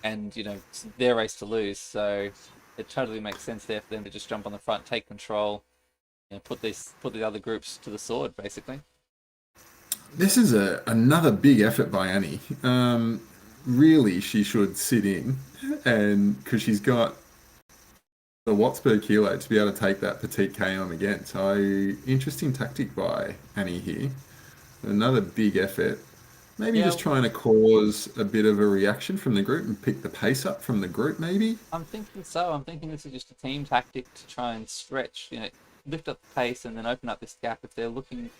and it's their race to lose, so it totally makes sense there for them to just jump on the front, take control, put the other groups to the sword, basically. This is another big effort by Annie. Really, she should sit in, and because she's got the watts per kilo to be able to take that Petit KOM again. So interesting tactic by Annie here. Another big effort. Maybe just trying to cause a bit of a reaction from the group and pick the pace up from the group, maybe? I'm thinking so. I'm thinking this is just a team tactic to try and stretch, lift up the pace and then open up this gap. If they're looking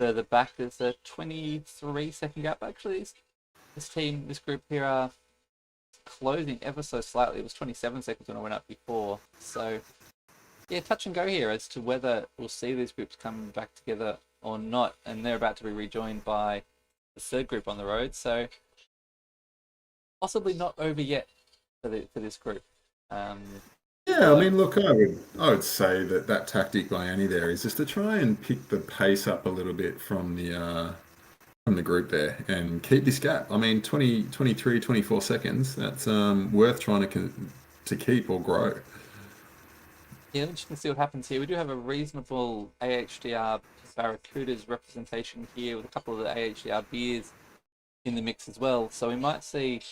further back, there's a 23-second gap. Actually, this group here are closing ever so slightly. It was 27 seconds when I went up before. So, yeah, touch and go here as to whether we'll see these groups come back together or not. And they're about to be rejoined by the third group on the road. So, possibly not over yet for this group. Yeah, I mean, look, I would say that tactic by Annie there is just to try and pick the pace up a little bit from the group there and keep this gap. I mean, 20, 23, 24 seconds, that's worth trying to keep or grow. Yeah, just to see what happens here. We do have a reasonable AHDR Barracudas representation here with a couple of the AHDR beers in the mix as well. So we might see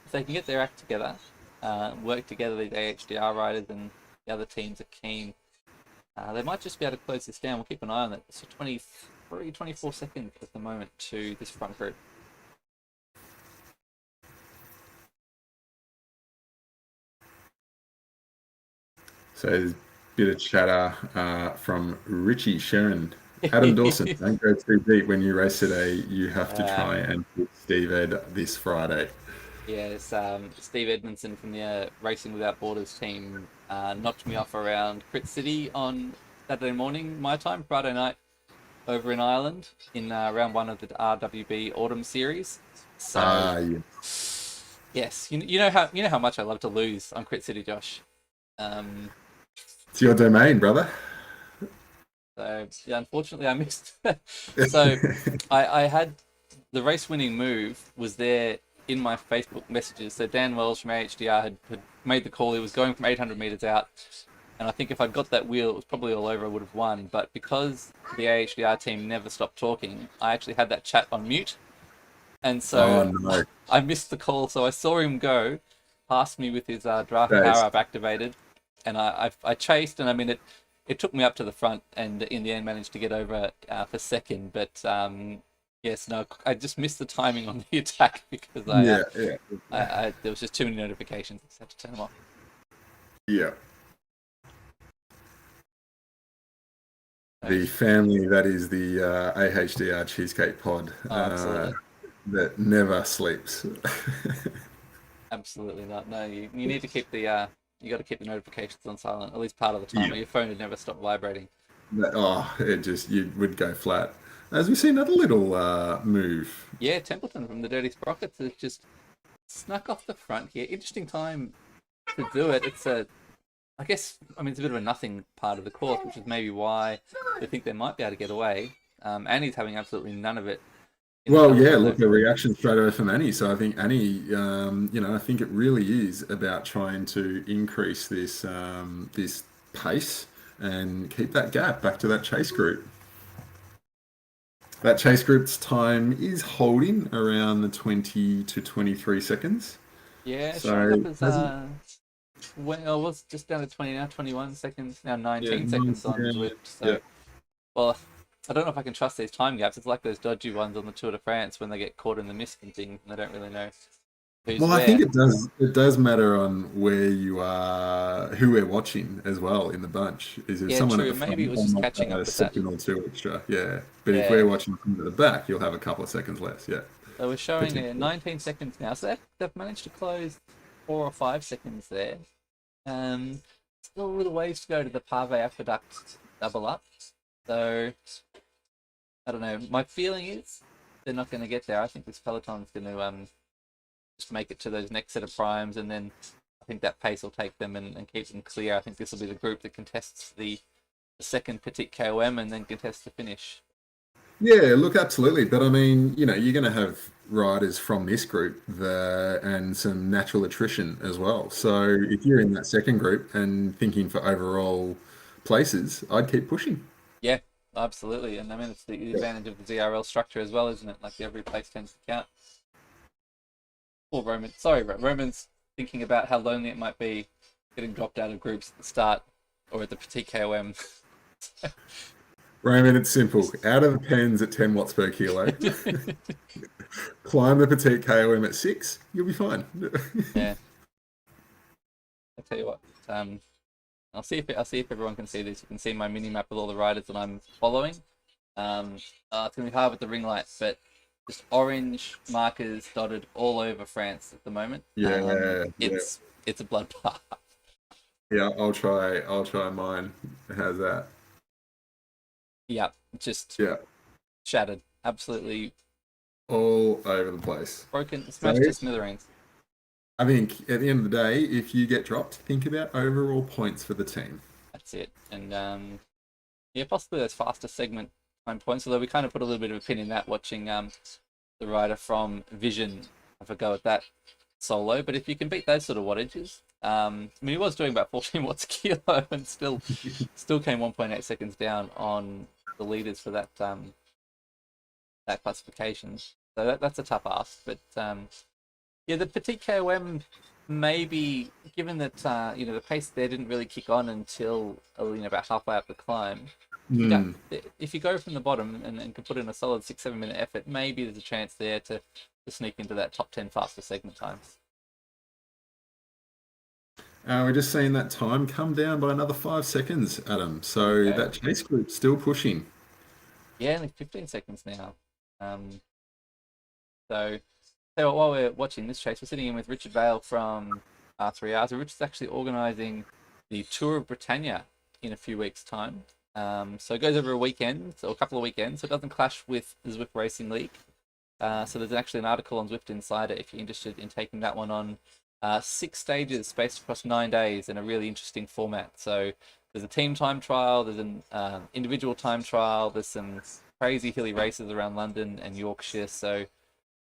if they can get their act together, work together, these AHDR riders, and the other teams are keen. They might just be able to close this down. We'll keep an eye on that. So 23, 24 seconds at the moment to this front group. So there's a bit of chatter from Richie Sharon. Adam Dawson, don't go too deep when you race today. You have to try and beat Steve Ed this Friday. Yes, Steve Edmondson from the Racing Without Borders team knocked me off around Crit City on Saturday morning, my time, Friday night, over in Ireland in round 1 of the RWB Autumn Series. So, yeah. Yes, you know how much I love to lose on Crit City, Josh. It's your domain, brother. So yeah, unfortunately, I missed. So I had the race-winning move was there in my Facebook messages. So Dan Wells from AHDR had made the call. He was going from 800 meters out, and I think if I'd got that wheel, it was probably all over. I would have won. But because the AHDR team never stopped talking, I actually had that chat on mute, and so I missed the call. So I saw him go past me with his draft power up activated, and I chased, and I mean it took me up to the front, and in the end managed to get over for second. But yes, no, I just missed the timing on the attack because there was just too many notifications. I just had to turn them off. Yeah. The family that is the AHDR Cheesecake Pod Oh, absolutely. that never sleeps. Absolutely not. No, you need to keep the you got to keep the notifications on silent at least part of the time, Yeah. or your phone would never stop vibrating. It just, you would go flat. As we see another little move. Yeah, Templeton from the Dirty Sprockets has just snuck off the front here. Interesting time to do it. It's a, I guess, I mean, it's a bit of a nothing part of the course, which is maybe why they think they might be able to get away. Annie's having absolutely none of it in the Well, yeah, peloton look, though. the reaction straight away from Annie. So I think Annie, I think it really is about trying to increase this pace and keep that gap back to that chase group. That chase group's time is holding around the 20 to 23 seconds. Yeah, showing So up as hasn't, when I was just down to 20 now, 21 seconds now, yeah, 19 seconds on yeah, Zwift. yeah. So, well, I don't know if I can trust these time gaps. It's like those dodgy ones on the Tour de France when they get caught in the mist and things, and they don't really know who's Well, I think where. it does. It does matter on where you are, who we're watching as well in the bunch. Is there Yeah, someone at true. the Maybe it front, was or just might catching have up a with that. second or two extra? Yeah, but if Yeah. we're watching from the back, you'll have a couple of seconds less. Yeah, So we're showing potentially. 19 seconds now. So they've managed to close 4 or 5 seconds there. Still a little ways to go to the Pave Aqueduct double up. So I don't know. My feeling is they're not going to get there. I think this peloton's going to just make it to those next set of primes, and then I think that pace will take them and keep them clear. I think this will be the group that contests the second Petit KOM and then contests the finish. Yeah, look, absolutely. But I mean, you're going to have riders from this group and some natural attrition as well. So if you're in that second group and thinking for overall places, I'd keep pushing. Yeah, absolutely. And I mean, it's the advantage of the ZRL structure as well, isn't it? Like every place tends to count. Or Roman, sorry, Roman's thinking about how lonely it might be getting dropped out of groups at the start or at the Petit KOM. Raymond, it's simple. Out of the pens at 10 watts per kilo, climb the petite KOM at 6, you'll be fine. Yeah, I tell you what. I'll see if everyone can see this. You can see my mini map with all the riders that I'm following. It's gonna be hard with the ring light, but just orange markers dotted all over France at the moment. Yeah, yeah, It's a bloodbath. yeah. I'll try mine. How's that? Yeah, just Yeah, shattered, absolutely all over the place. broken, So smashed to smithereens. I think at the end of the day, if you get dropped, think about overall points for the team. That's it. And yeah, possibly those faster segment time points. Although we kind of put a little bit of a pin in that watching the rider from Vision have a go at that solo. But if you can beat those sort of wattages, I mean, he was doing about 14 watts a kilo and still came 1.8 seconds down on the leaders for that classification. So that's a tough ask. But yeah, the Petit KOM maybe, given that the pace there didn't really kick on until about halfway up the climb. Mm. If you go from the bottom and can put in a solid 6-7 minute effort, maybe there's a chance there to sneak into that top 10 faster segment times. We're just seeing that time come down by another 5 seconds, Adam. So Okay. that chase group's still pushing. Yeah, only 15 seconds now. So while we're watching this chase, we're sitting in with Richard Vale from R3R. So Richard's actually organising the Tour of Britannia in a few weeks' time. So it goes over a weekend, or a couple of weekends, so it doesn't clash with the Zwift Racing League. So there's actually an article on Zwift Insider if you're interested in taking that one on. 6 stages spaced across 9 days in a really interesting format. So there's a team time trial, there's an individual time trial, there's some crazy hilly races around London and Yorkshire. So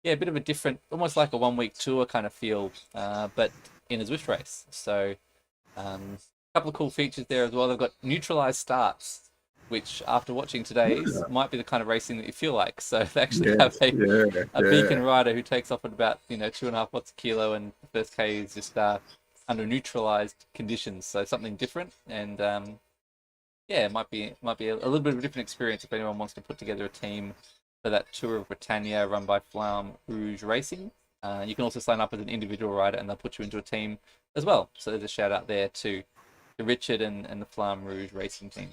yeah, a bit of a different, almost like a 1 week tour kind of feel, but in a Zwift race. So a couple of cool features there as well. They've got neutralized starts, which after watching today's might be the kind of racing that you feel like. So they actually have a beacon rider who takes off at about 2.5 watts a kilo, and the first K is just under neutralized conditions. So something different, and yeah, it might be a little bit of a different experience if anyone wants to put together a team for that Tour of Britannia run by Flamme Rouge Racing. You can also sign up as an individual rider, and they'll put you into a team as well. So there's a shout out there to Richard and the Flamme Rouge Racing team.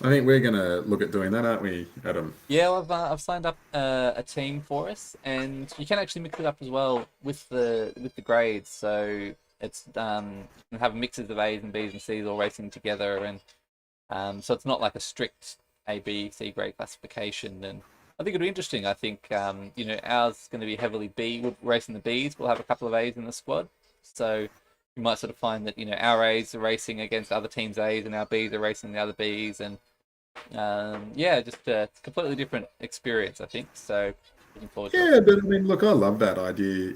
I think we're going to look at doing that, aren't we, Adam? Yeah, I've signed up a team for us, and you can actually mix it up as well with the grades. So it's you can have mixes of A's and B's and C's all racing together, and so it's not like a strict A, B, C grade classification. And I think it'll be interesting. I think ours is going to be heavily B. We're racing the B's. We'll have a couple of A's in the squad, so you might sort of find that our A's are racing against other teams' A's, and our B's are racing the other B's, and yeah, just a completely different experience, I think. So looking forward to it. Yeah, but I mean, look, I love that idea.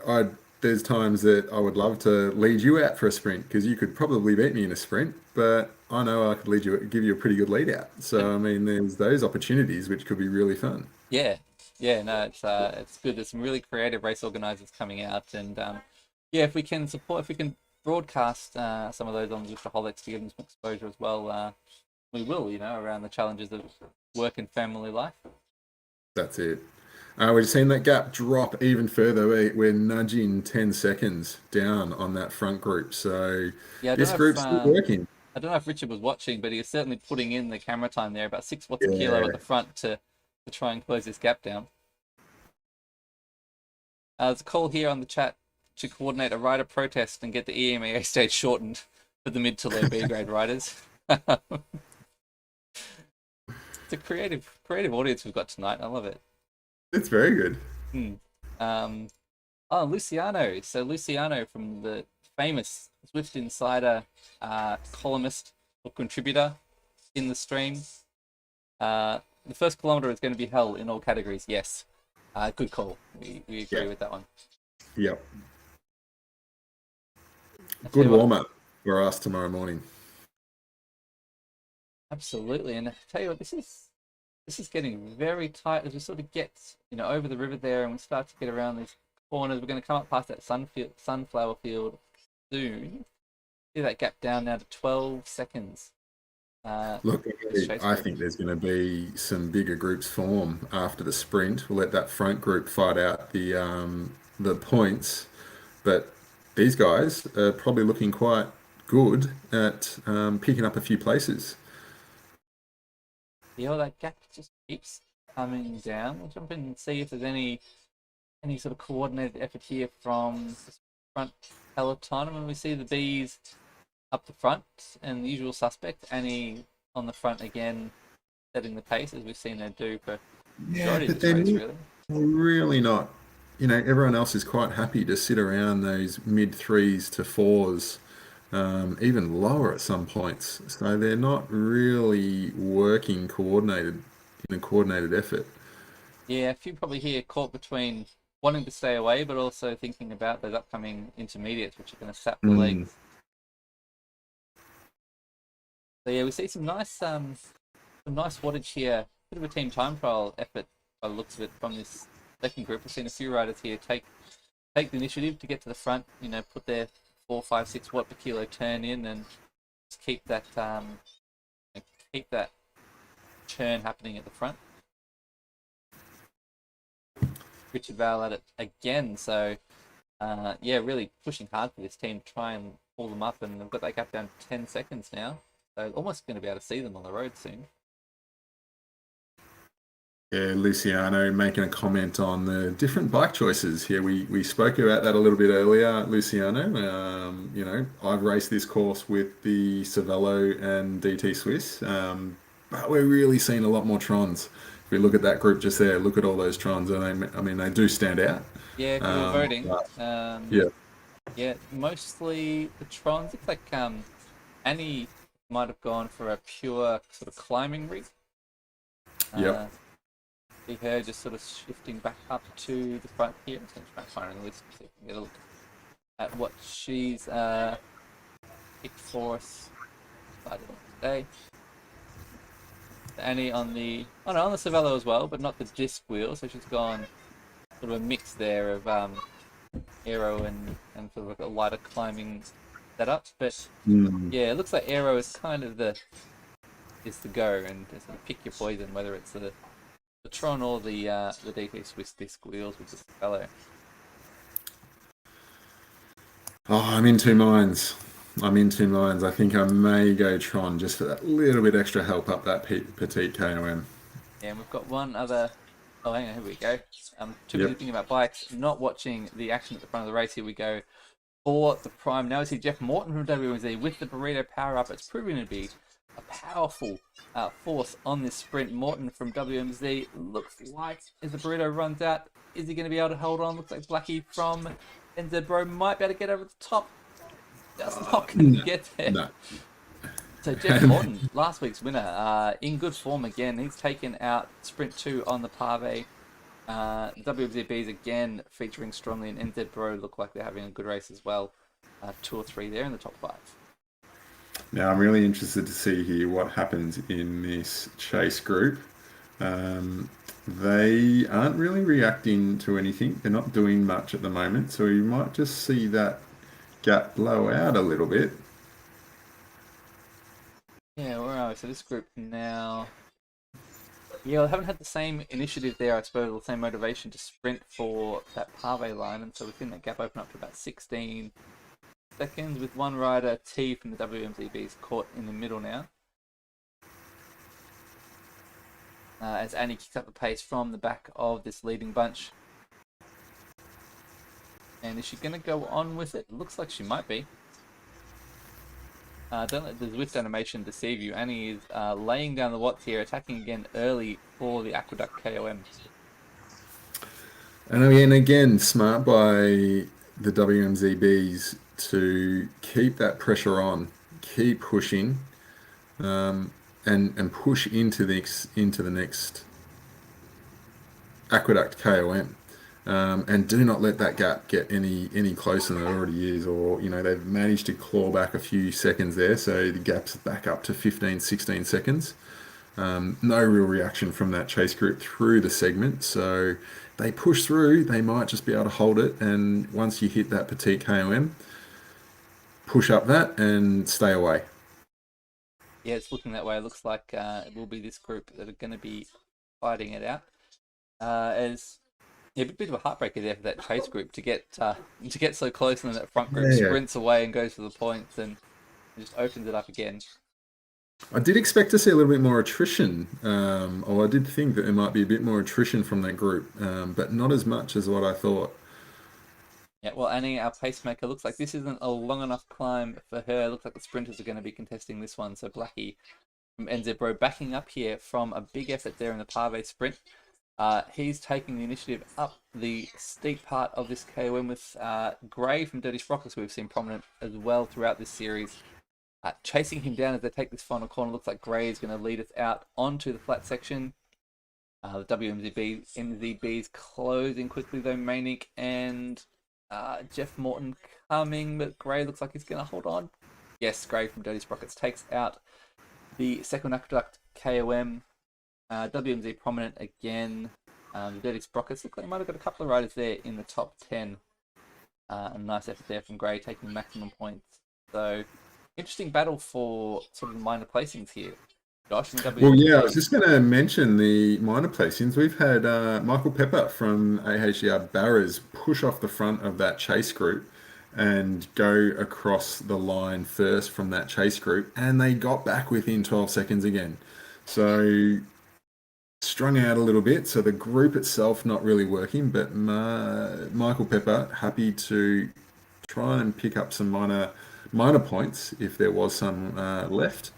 I there's times that I would love to lead you out for a sprint because you could probably beat me in a sprint, but I know I could give you a pretty good lead out. So I mean, there's those opportunities which could be really fun. Yeah, yeah, no, it's good. There's some really creative race organizers coming out, and yeah, if we can broadcast some of those on Workaholics to give them some exposure as well, we will, around the challenges of work and family life. That's it. We've seen that gap drop even further. We're nudging 10 seconds down on that front group. So Yeah, this group's still working. I don't know if Richard was watching, but he was certainly putting in the camera time there, about 6 watts a Yeah. kilo at the front to try and close this gap down. There's a call here on the chat to coordinate a rider protest and get the EMEA stage shortened for the mid to low B grade riders. It's a creative audience we've got tonight. I love it. It's very good. Luciano. So Luciano from the famous Swift Insider columnist or contributor in the stream. The first kilometer is going to be hell in all categories. Yes. Good call. We agree with that one. Yep. Good warm-up for us tomorrow morning. Absolutely. And I tell you what, this is getting very tight as we sort of get, over the river there and we start to get around these corners. We're going to come up past that sunflower field soon. See that gap down now to 12 seconds. Look, I think there's going to be some bigger groups form after the sprint. We'll let that front group fight out the points, but these guys are probably looking quite good at picking up a few places. Yeah, that gap just keeps coming down. We'll jump in and see if there's any sort of coordinated effort here from the front peloton. And when we see the Bs up the front and the usual suspect, Annie on the front again, setting the pace as we've seen her do for majority of this race, really. Really not. Everyone else is quite happy to sit around those mid 3s to 4s, even lower at some points. So they're not really working in a coordinated effort. Yeah, a few probably here caught between wanting to stay away, but also thinking about those upcoming intermediates, which are going to sap the legs. So yeah, we see some nice wattage here. Bit of a team time trial effort by the looks of it from this second group. We've seen a few riders here take the initiative to get to the front. Put their 4, 5, 6 watt per kilo turn in and just keep that churn happening at the front. Richard Vale at it again. So yeah, really pushing hard for this team to try and pull them up, and they've got that gap down to 10 seconds now. So almost going to be able to see them on the road soon. Yeah, Luciano making a comment on the different bike choices here. We spoke about that a little bit earlier, Luciano. I've raced this course with the Cervelo and DT Swiss, but we're really seeing a lot more Trons. If we look at that group just there, look at all those Trons, and they do stand out. Yeah, if you're voting. Yeah. Yeah, mostly the Trons. Looks like Annie might have gone for a pure sort of climbing rig. Yep. See her just sort of shifting back up to the front here. I'm just going to find her on the list so you can get a look at what she's picked for us today. Annie on the Cervelo as well, but not the disc wheel. So she's gone sort of a mix there of aero and sort of like a lighter climbing setup. But yeah, it looks like aero is kind of the go, and sort of pick your poison, whether it's the Tron or the DT Swiss disc wheels with the Cervelo. Oh, I'm in two minds. I'm in Tim Lyons. I think I may go Tron just for that little bit extra help up that Petit KOM. Yeah, and we've got one other. Oh, hang on, here we go. I'm too busy Yep. thinking about bikes, not watching the action at the front of the race. Here we go for the prime. Now we see Jeff Morton from WMZ with the burrito power up. It's proving to be a powerful force on this sprint. Morton from WMZ looks like as the burrito runs out, is he going to be able to hold on? Looks like Blackie from NZ Bro might be able to get over the top. Just not going to No. get there. No. So Jeff Morton, last week's winner, in good form again. He's taken out Sprint 2 on the Pave. WZBs again featuring strongly, and NZ Bro look like they're having a good race as well. 2 or 3 there in the top 5. Now I'm really interested to see here what happens in this chase group. They aren't really reacting to anything. They're not doing much at the moment, so you might just see that gap blow out a little bit. Yeah, where are we? So this group now. Yeah, I haven't had the same initiative there, I suppose, or the same motivation to sprint for that Pave line, and so we've seen that gap open up to about 16 seconds with one rider, T from the WMZBs, caught in the middle now. As Annie kicks up the pace from the back of this leading bunch. And is she going to go on with it? Looks like she might be. Don't let the Zwift animation deceive you. Annie is laying down the watts here, attacking again early for the Aqueduct KOM. And again, smart by the WMZBs to keep that pressure on, keep pushing, and push into the next Aqueduct KOM. And do not let that gap get any closer than it already is, or they've managed to claw back a few seconds there, so the gap's back up to 15 16 seconds. No real reaction from that chase group through the segment, so they push through. They might just be able to hold it, and once you hit that petite KOM, push up that and stay away. Yeah, it's looking that way. It looks like it will be this group that are going to be fighting it out. As yeah, a bit of a heartbreaker there for that chase group to get so close, and then that front group sprints away and goes for the points and just opens it up again. I did expect to see a little bit more attrition, or I did think that there might be a bit more attrition from that group, but not as much as what I thought. Yeah, well, Annie, our pacemaker, looks like this isn't a long enough climb for her. Looks like the sprinters are going to be contesting this one. So Blackie from NZ Bro backing up here from a big effort there in the Pave sprint. He's taking the initiative up the steep part of this KOM with Gray from Dirty Sprockets, who we've seen prominent as well throughout this series. Chasing him down as they take this final corner. Looks like Gray is going to lead us out onto the flat section. The MZB's closing quickly though. Manic and Jeff Morton coming, but Gray looks like he's going to hold on. Yes, Gray from Dirty Sprockets takes out the second Aqueduct KOM. WMZ prominent again. The Dirty Sprockets look like they might have got a couple of riders there in the top 10. A nice effort there from Gray, taking maximum points. So, interesting battle for sort of minor placings here. Josh, well, yeah, I was just going to mention the minor placings. We've had Michael Pepper from AHDR Barras push off the front of that chase group and go across the line first from that chase group, and they got back within 12 seconds again. So strung out a little bit. So the group itself not really working, but Michael Pepper happy to try and pick up some minor points if there was some left.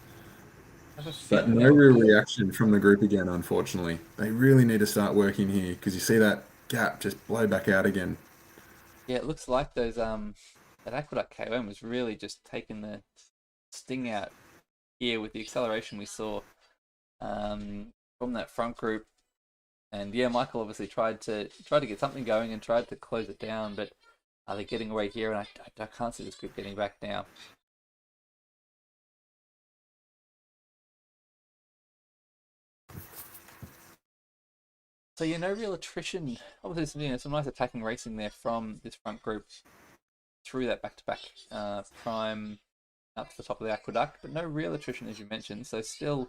But no real reaction from the group again, unfortunately. They really need to start working here because you see that gap just blow back out again. Yeah, it looks like those that Aqueduct KOM was really just taking the sting out here with the acceleration we saw from that front group. And yeah, Michael obviously tried to get something going and tried to close it down, but they're getting away here, and I can't see this group getting back now. So yeah, no real attrition. Obviously, some nice attacking racing there from this front group through that back-to-back prime up to the top of the Aqueduct, but no real attrition as you mentioned. So still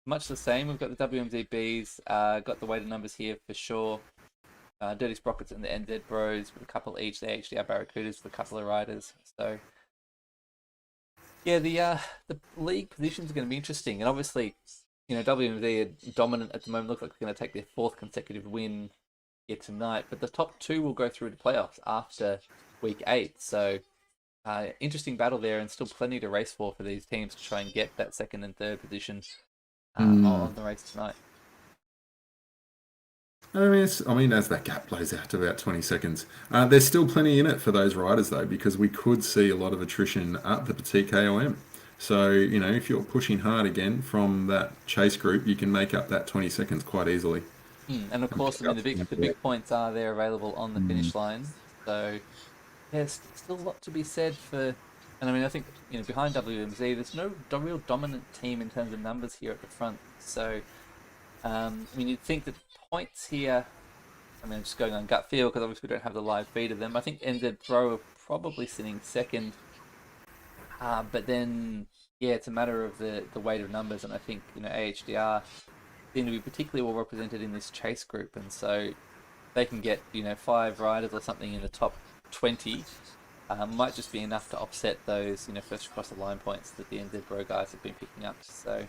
much the same. We've got the WMZBs, got the weighted numbers here for sure. Dirty Sprockets and the NZ Bros with a couple each. The HDR Barracudas with a couple of riders. So Yeah, the league positions are going to be interesting, and obviously, WMD are dominant at the moment. Look like they're going to take their fourth consecutive win here tonight, but the top two will go through to playoffs after week 8. So, interesting battle there, and still plenty to race for these teams to try and get that second and third position Mm. on the race tonight. I mean, as that gap plays out to about 20 seconds, there's still plenty in it for those riders, though, because we could see a lot of attrition at the Petit KOM. So, if you're pushing hard again from that chase group, you can make up that 20 seconds quite easily. And of And course, I pick mean up the some- big points are there available on the Mm. finish line. So yeah, still a lot to be said for. And I mean, I think behind WMZ, there's no real dominant team in terms of numbers here at the front. So I mean, you'd think that points here. I mean, I'm just going on gut feel because obviously we don't have the live feed of them. I think NZ Pro are probably sitting second, but then yeah, it's a matter of the weight of numbers, and I think AHDR seem to be particularly well represented in this chase group, and so they can get 5 riders or something in the top 20. Might just be enough to offset those first across the line points that the NZ Pro guys have been picking up. So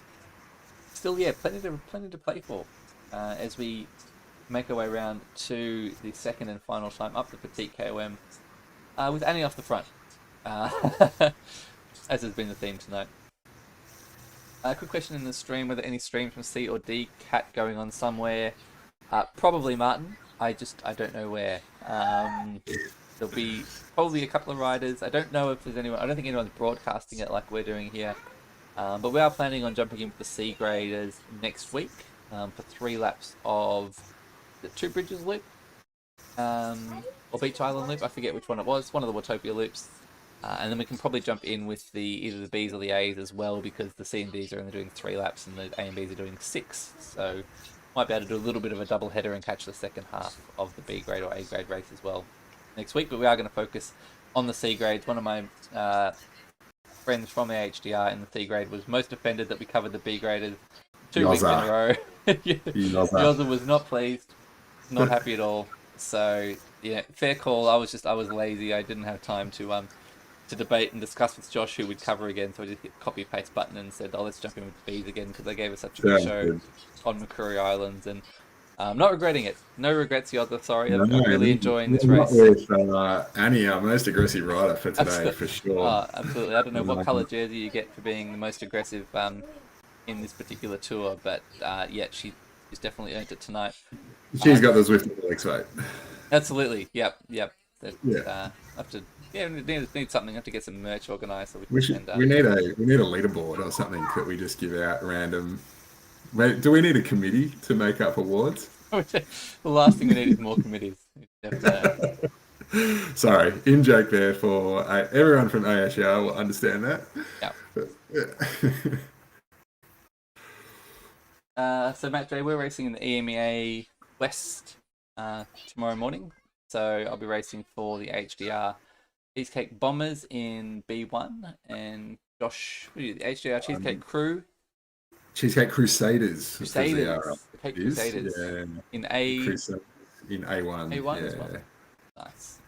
still, yeah, plenty to play for as we make our way around to the second and final time up the Petit KOM with Annie off the front, uh, as has been the theme tonight. Quick question in the stream: whether any streams from C or D Cat going on somewhere? Probably Martin. I don't know where. There'll be probably a couple of riders. I don't know if there's anyone. I don't think anyone's broadcasting it like we're doing here. But we are planning on jumping in with the C graders next week for 3 laps of the Two Bridges loop or Beach Island loop. I forget which one it was. One of the Watopia loops. And then we can probably jump in with either the Bs or the As as well, because the C and Ds are only doing 3 laps and the A and Bs are doing 6. So might be able to do a little bit of a double header and catch the second half of the B grade or A grade race as well next week. But we are going to focus on the C grades. One of my friends from the HDR in the C grade was most offended that we covered the B graders 2 weeks in a row. Yoza was not pleased, not happy at all. So yeah, fair call. I was lazy. I didn't have time to debate and discuss with Josh who we'd cover again. So I just hit the copy paste button and said, "Oh, let's jump in with the bees again," because they gave us such a good show on Macquarie Islands, and I'm not regretting it. No regrets, Yoda. Sorry, I'm really enjoying this race. With Annie, our most aggressive rider for today, for sure. Oh, absolutely. I don't know what colour jersey you get for being the most aggressive in this particular tour, but yeah, she's definitely earned it tonight. She's got the Zwift legs, mate. Absolutely. Yep. Yeah. Have to. Yeah, we need something. Have to get some merch organised. So We need a leaderboard or something that we just give out random. Wait, do we need a committee to make up awards? The last thing we need is more committees. Sorry, in joke there for everyone from AHR will understand that. Yeah. So Matt J, we're racing in the EMEA West tomorrow morning. So I'll be racing for the HDR Cheesecake Bombers in B1, and Josh, the HDR Cheesecake Crew. Cheesecake Crusaders. Crusaders. The Cake Crusaders. Yeah. In In A1. A1 as well. Nice.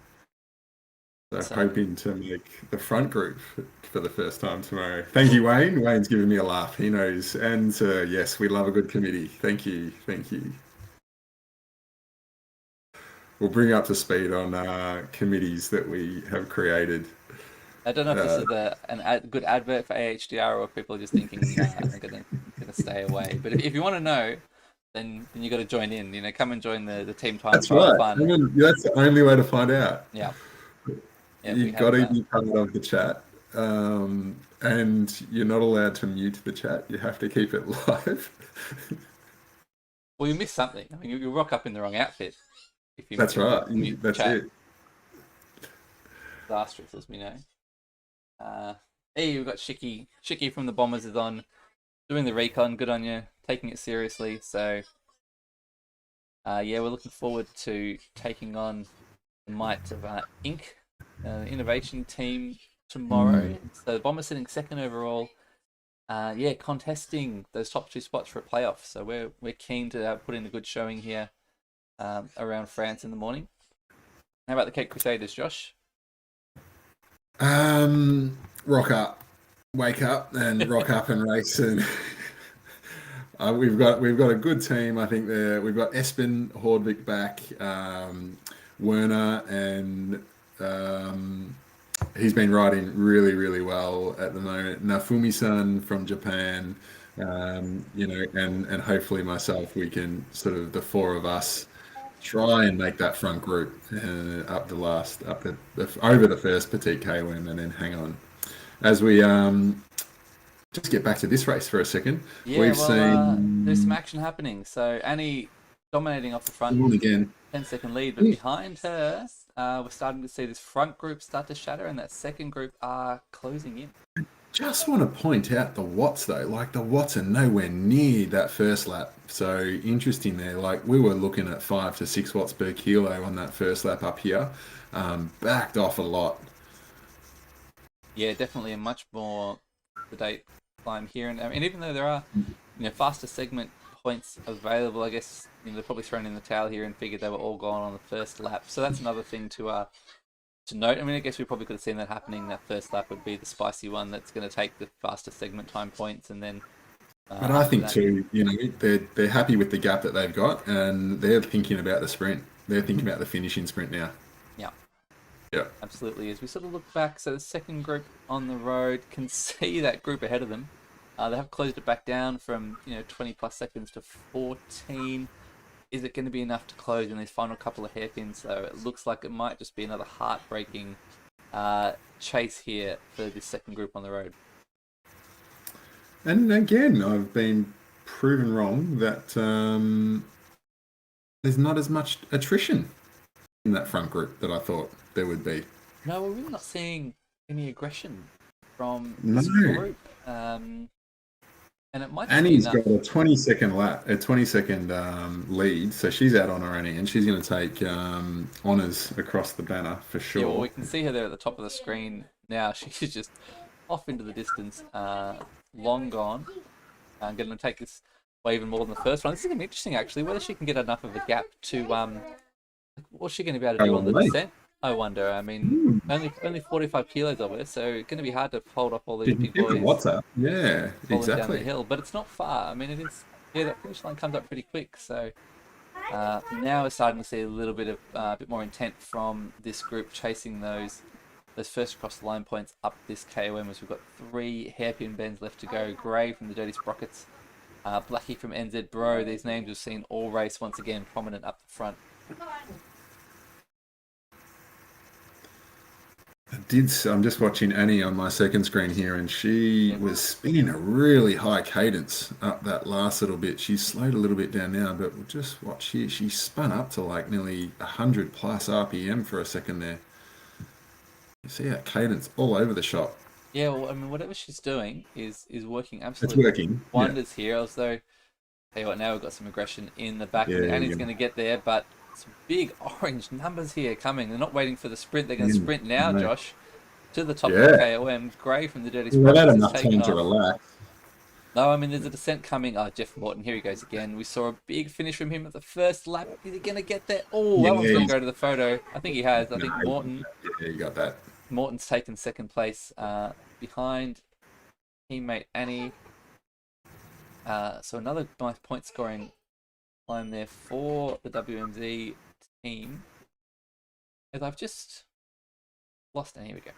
So hoping to make the front group for the first time tomorrow. Thank you, Wayne. Wayne's giving me a laugh. He knows. And yes, we love a good committee. Thank you. We'll bring you up to speed on committees that we have created. I don't know if this is a good advert for AHDR or if people are just thinking, I'm gonna stay away. But if you want to know, then you got to join in. Come and join the team time. That's right. Fun. I mean, that's the only way to find out. Yeah. You've got to be part of the chat, and you're not allowed to mute the chat. You have to keep it live. Well, you miss something. I mean, you rock up in the wrong outfit. That's right. That's it. Disastrous, as we know. Hey, we've got Shiki. Shiki from the Bombers is on, doing the recon. Good on you, taking it seriously. So, yeah, we're looking forward to taking on the might of Inc. Innovation team tomorrow. So the Bombers sitting second overall. Yeah, contesting those top 2 spots for a playoff. So we're keen to put in a good showing here around France in the morning. How about the Cape Crusaders, Josh? Rock up. wake up and rock up and race. And we've got a good team. I think we've got Espen Hordvik back, Werner, and he's been riding really, really well at the moment. Nafumi-san from Japan, and hopefully myself, we can sort of, the four of us, try and make that front group over the first Petit KOM, and then hang on. As we just get back to this race for a second, we've seen there's some action happening. So Annie dominating off the front, again, 10-second lead, but behind her, we're starting to see this front group start to shatter, and that second group are closing in. Just want to point out the watts though, like the watts are nowhere near that first lap. So interesting there. Like we were looking at 5 to 6 watts per kilo on that first lap up here, backed off a lot. Yeah, definitely a much more up-to-date climb here, and I mean, even though there are faster segment points available, I guess they're probably thrown in the towel here and figured they were all gone on the first lap. So that's another thing to note. I mean, I guess we probably could have seen that happening. That first lap would be the spicy one that's going to take the faster segment time points, and then. But I think too, they're happy with the gap that they've got, and they're thinking about the sprint. They're thinking about the finishing sprint now. Yeah. Yeah. Absolutely. As we sort of look back, so the second group on the road can see that group ahead of them. They have closed it back down from 20 plus seconds to 14. Is it going to be enough to close in these final couple of hairpins? So it looks like it might just be another heartbreaking chase here for this second group on the road. And again, I've been proven wrong that there's not as much attrition in that front group that I thought there would be. No, we're really not seeing any aggression from this group. And it might Annie's got a 20-second lead, so she's out on her own end. She's going to take honours across the banner for sure. Yeah, well, we can see her there at the top of the screen now. She's just off into the distance, long gone. I'm going to take this way even more than the first one. This is going to be interesting, actually, whether she can get enough of a gap to... what's she going to be able to do on the descent? I wonder. I mean, only 45 kilos of her, so it's going to be hard to hold off all these big boys. What's up? Yeah, exactly. Down the hill, but it's not far. I mean, it is. Yeah, that finish line comes up pretty quick. So now we're starting to see a little bit of bit more intent from this group chasing those first across the line points up this KOM. As we've got 3 hairpin bends left to go. Gray from the Dirty Sprockets, Blackie from NZ Bro. These names we've seen all race once again prominent up the front. I'm just watching Annie on my second screen here, and she was spinning a really high cadence up that last little bit. She's slowed a little bit down now, but just watch here. She spun up to like nearly 100 plus RPM for a second there. You see that cadence all over the shop. Yeah, well, I mean, whatever she's doing is working absolutely wonders here. Although, tell you what, now we've got some aggression in the back. Annie's going to get there, but some big orange numbers here coming. They're not waiting for the sprint. They're going to sprint now, Josh, to the top of the KOM. Gray from the Dirty Sprockets. They've had enough time to relax. No, I mean, there's a descent coming. Oh, Jeff Morton, here he goes again. We saw a big finish from him at the first lap. Is he going to get there? Oh, that one's going to go to the photo. I think he has. I think Morton. Yeah, you got that. Morton's taken second place behind teammate Annie. So another nice point scoring climb there for the WMZ team. As I've just lost Annie. Here we go.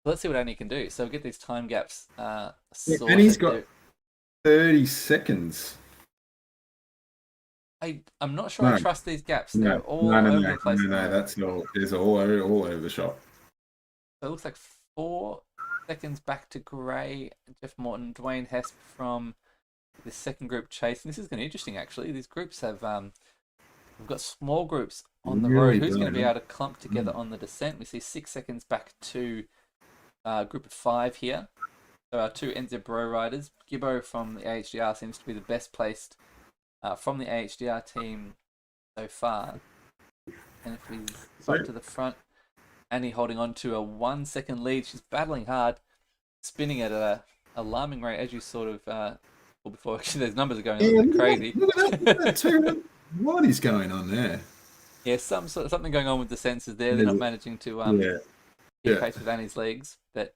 Let's see what Annie can do. So we'll get these time gaps sorted. Annie's got 30 seconds. I'm not sure I trust these gaps. They're all over the place. No, that's all. It's all over the shop. So it looks like 4 seconds back to Gray, Jeff Morton, Dwayne Hesp from the second group chase. And this is going to be interesting, actually. These groups have we've got small groups on the road. Who's going to be able to clump together on the descent? We see 6 seconds back to group of 5 here. So our 2 NZ Bro riders. Gibbo from the AHDR seems to be the best placed from the AHDR team so far. And if we go to the front, Annie holding on to a 1 second lead. She's battling hard, spinning at an alarming rate, as you sort of, well, before actually those numbers are going a little bit crazy. What is going on there? Yeah, something going on with the sensors there. They're not managing to keep pace with Annie's legs. But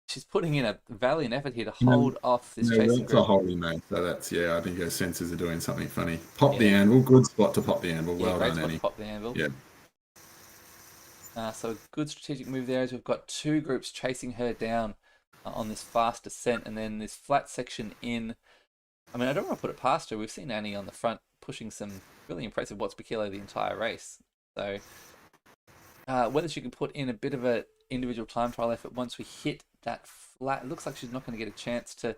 she's putting in a valiant effort here to hold off this chasing That's a group. holy mate. So that's, I think her sensors are doing something funny. Pop the Yeah, anvil. Good spot to pop the anvil. yeah, Well great done, spot to Annie. pop the anvil. Yeah. So a good strategic move there as we've got two groups chasing her down on this fast descent, and then this flat section in. I mean, I don't want to put it past her. We've seen Annie on the front pushing some really impressive watts per kilo the entire race. So whether she can put in a bit of an individual time trial effort once we hit that flat, it looks like she's not going to get a chance to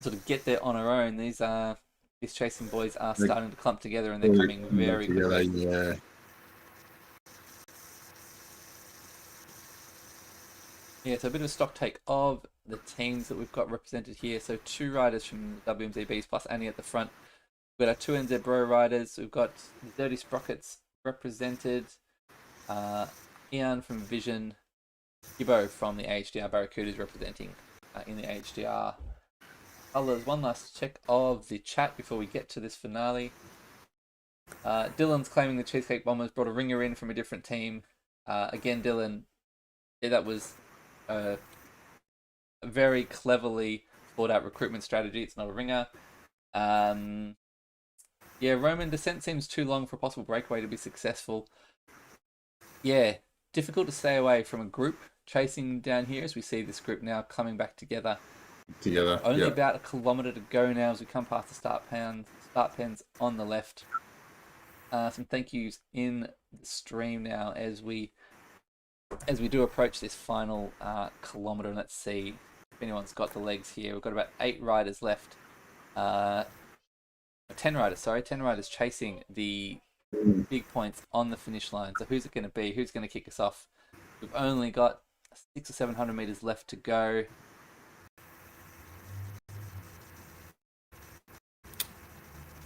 sort of get there on her own. These chasing boys are starting to clump together, and they're coming very quickly. Yeah. Yeah, so a bit of a stock take of the teams that we've got represented here. So two riders from WMZBs plus Annie at the front. We've got our two NZ Bro riders. We've got the Dirty Sprockets represented. Ian from Vision. Gibbo from the AHDR Barracudas representing in the AHDR. There's one last check of the chat before we get to this finale. Dylan's claiming the Cheesecake Bombers brought a ringer in from a different team. Again, Dylan, yeah, that was a very cleverly thought out recruitment strategy. It's not a ringer. Yeah, Roman descent seems too long for a possible breakaway to be successful. Yeah, difficult to stay away from a group chasing down here as we see this group now coming back together. Only about a kilometre to go now as we come past the start pens on the left. Some thank yous in the stream now as we do approach this final kilometre. And let's see if anyone's got the legs here. We've got about 8 riders left. 10 riders chasing the big points on the finish line. So who's it going to be? Who's going to kick us off? We've only got 600 or 700 metres left to go.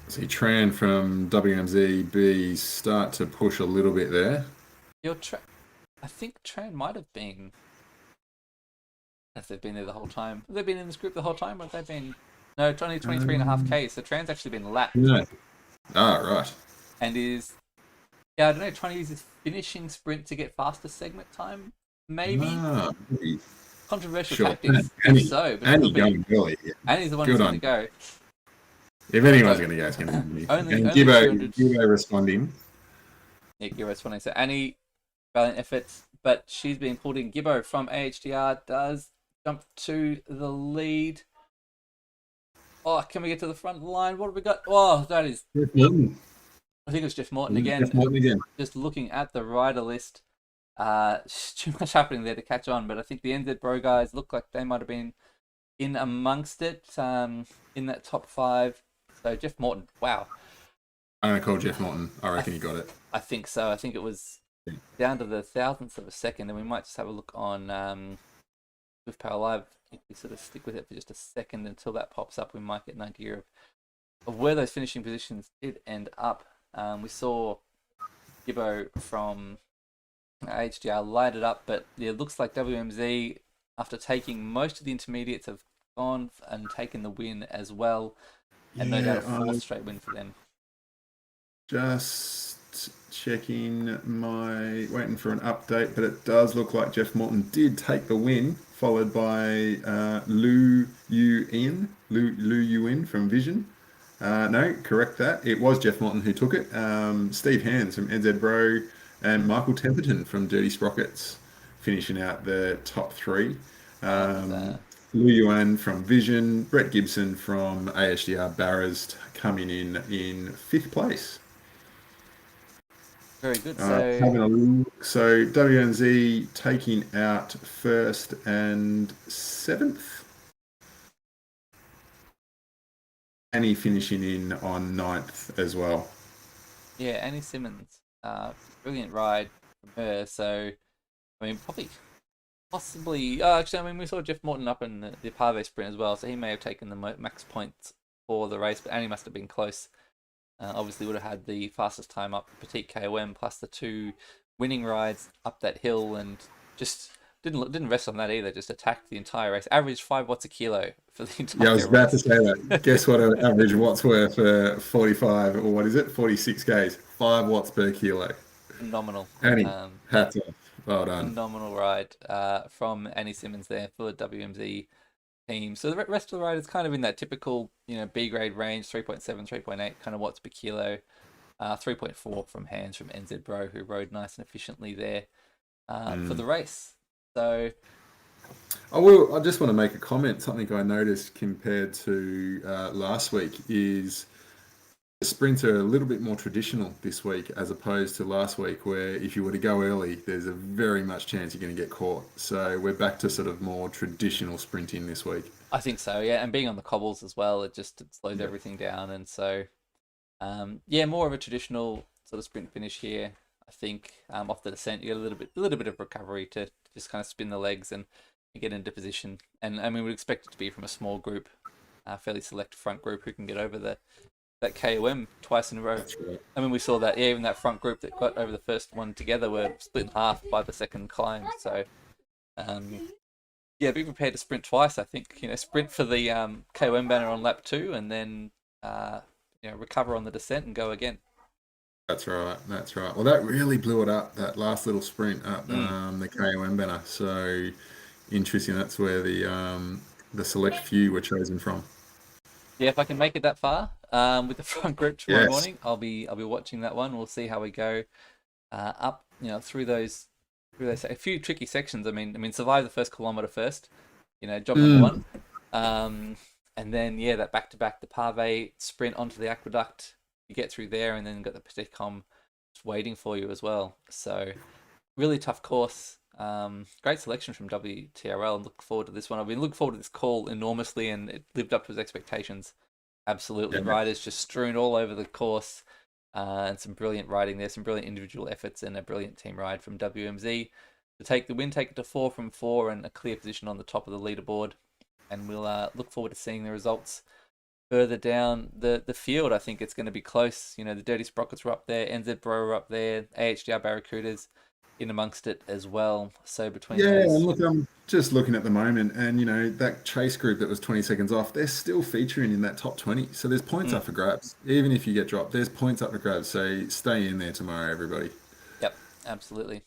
See Tran from WMZB start to push a little bit there. I think Tran might have been. If they've been there the whole time. Have they been in this group the whole time? Or have they been? No, it's only 23.5k. So Tran's actually been lapped. No. Right. And is. Yeah, I don't know. Trying to use his finishing sprint to get faster segment time. Maybe. Controversial tactics. Annie, but Annie going early. Yeah. Annie's the one who's going to go. If anyone's going to go, it's going to be me. Only Gibbo responding. Yeah, Gibbo responding. So Annie, valiant efforts, but she's being pulled in. Gibbo from AHDR does jump to the lead. Oh, can we get to the front line? What have we got? Oh, that is. Jeff Morton. I think it was Jeff Morton again. Jeff Morton again. Just looking at the rider list, too much happening there to catch on. But I think the NZ Bro guys look like they might have been in amongst it, in that top 5. So Jeff Morton, wow. I'm going to call Jeff Morton. I reckon he got it. I think so. I think it was down to the thousandths of a second, and we might just have a look on with Power Live. If we sort of stick with it for just a second until that pops up, we might get an idea of where those finishing positions did end up. We saw Gibbo from HDR light it up, but yeah, it looks like WMZ, after taking most of the intermediates, have gone and taken the win as well. And no doubt a 4th straight win for them. Just checking waiting for an update, but it does look like Jeff Morton did take the win, followed by Lu Yuin from Vision. No, correct that. It was Jeff Morton who took it. Steve Hands from NZ Bro and Michael Temperton from Dirty Sprockets finishing out the top 3. Lu Yuan from Vision, Brett Gibson from AHDR Barras coming in 5th place. Very good. Having a look. So WNZ taking out 1st and 7th. Annie finishing in on 9th as well. Yeah, Annie Simmons. Brilliant ride from her. So, I mean, possibly. Actually, I mean, we saw Jeff Morton up in the Pave sprint as well, so he may have taken the max points for the race, but Annie must have been close. Obviously, would have had the fastest time up Petit KOM, plus the 2 winning rides up that hill, and just didn't rest on that either. Just attacked the entire race. Averaged 5 watts a kilo for the entire race. Yeah, I was about to say that. Guess what an average watts were for 45, or what is it, 46 Ks? 5 watts per kilo. Phenomenal. Annie, hats off. Well done. Phenomenal ride from Annie Simmons there for the WMZ team. So the rest of the ride is kind of in that typical, B grade range, 3.7, 3.8, kind of watts per kilo. 3.4 from Hands from NZ Bro, who rode nice and efficiently there for the race. So I just want to make a comment. Something I noticed compared to last week is the sprints are a little bit more traditional this week as opposed to last week, where if you were to go early, there's a very much chance you're going to get caught. So we're back to sort of more traditional sprinting this week. I think so, yeah. And being on the cobbles as well, it slows Yeah. everything down. And so, more of a traditional sort of sprint finish here. I think off the descent, you get a little bit of recovery to just kind of spin the legs and get into position. And I mean, we'd expect it to be from a small group, fairly select front group who can get over that KOM twice in a row. That's right. I mean, we saw that, even that front group that got over the first one together were split in half by the second climb. So, be prepared to sprint twice. I think, sprint for the KOM banner on lap 2, and then recover on the descent and go again. That's right. That's right. Well, that really blew it up. That last little sprint up the KOM banner. So interesting. That's where the select few were chosen from. Yeah, if I can make it that far with the front group tomorrow Yes. morning, I'll be watching that one. We'll see how we go up, through those a few tricky sections. I mean, survive the first kilometer first. Job number one. And then that back to back the Pave sprint onto the aqueduct. You get through there, and then got the Petit KOM just waiting for you as well. So really tough course. Great selection from WTRL, and look forward to this one. I've been looking forward to this call enormously, and it lived up to his expectations. Absolutely. Yeah. Riders just strewn all over the course, and some brilliant riding there, some brilliant individual efforts, and a brilliant team ride from WMZ to take the win, take it to 4 from 4, and a clear position on the top of the leaderboard. And we'll look forward to seeing the results further down the field. I think it's going to be close. The Dirty Sprockets were up there, NZ Bro were up there, AHDR Barracudas in amongst it as well. So between those, and look, I'm just looking at the moment, and that chase group that was 20 seconds off, they're still featuring in that top 20. So there's points up for grabs. Even if you get dropped, there's points up for grabs. So stay in there tomorrow, everybody. Yep, absolutely.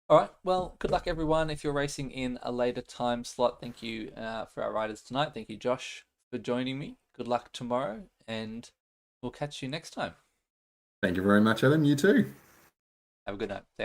All right, well, good luck everyone if you're racing in a later time slot. Thank you for our riders tonight. Thank you, Josh, for joining me. Good luck tomorrow, and we'll catch you next time. Thank you very much, Adam. You too. Have a good night. See ya.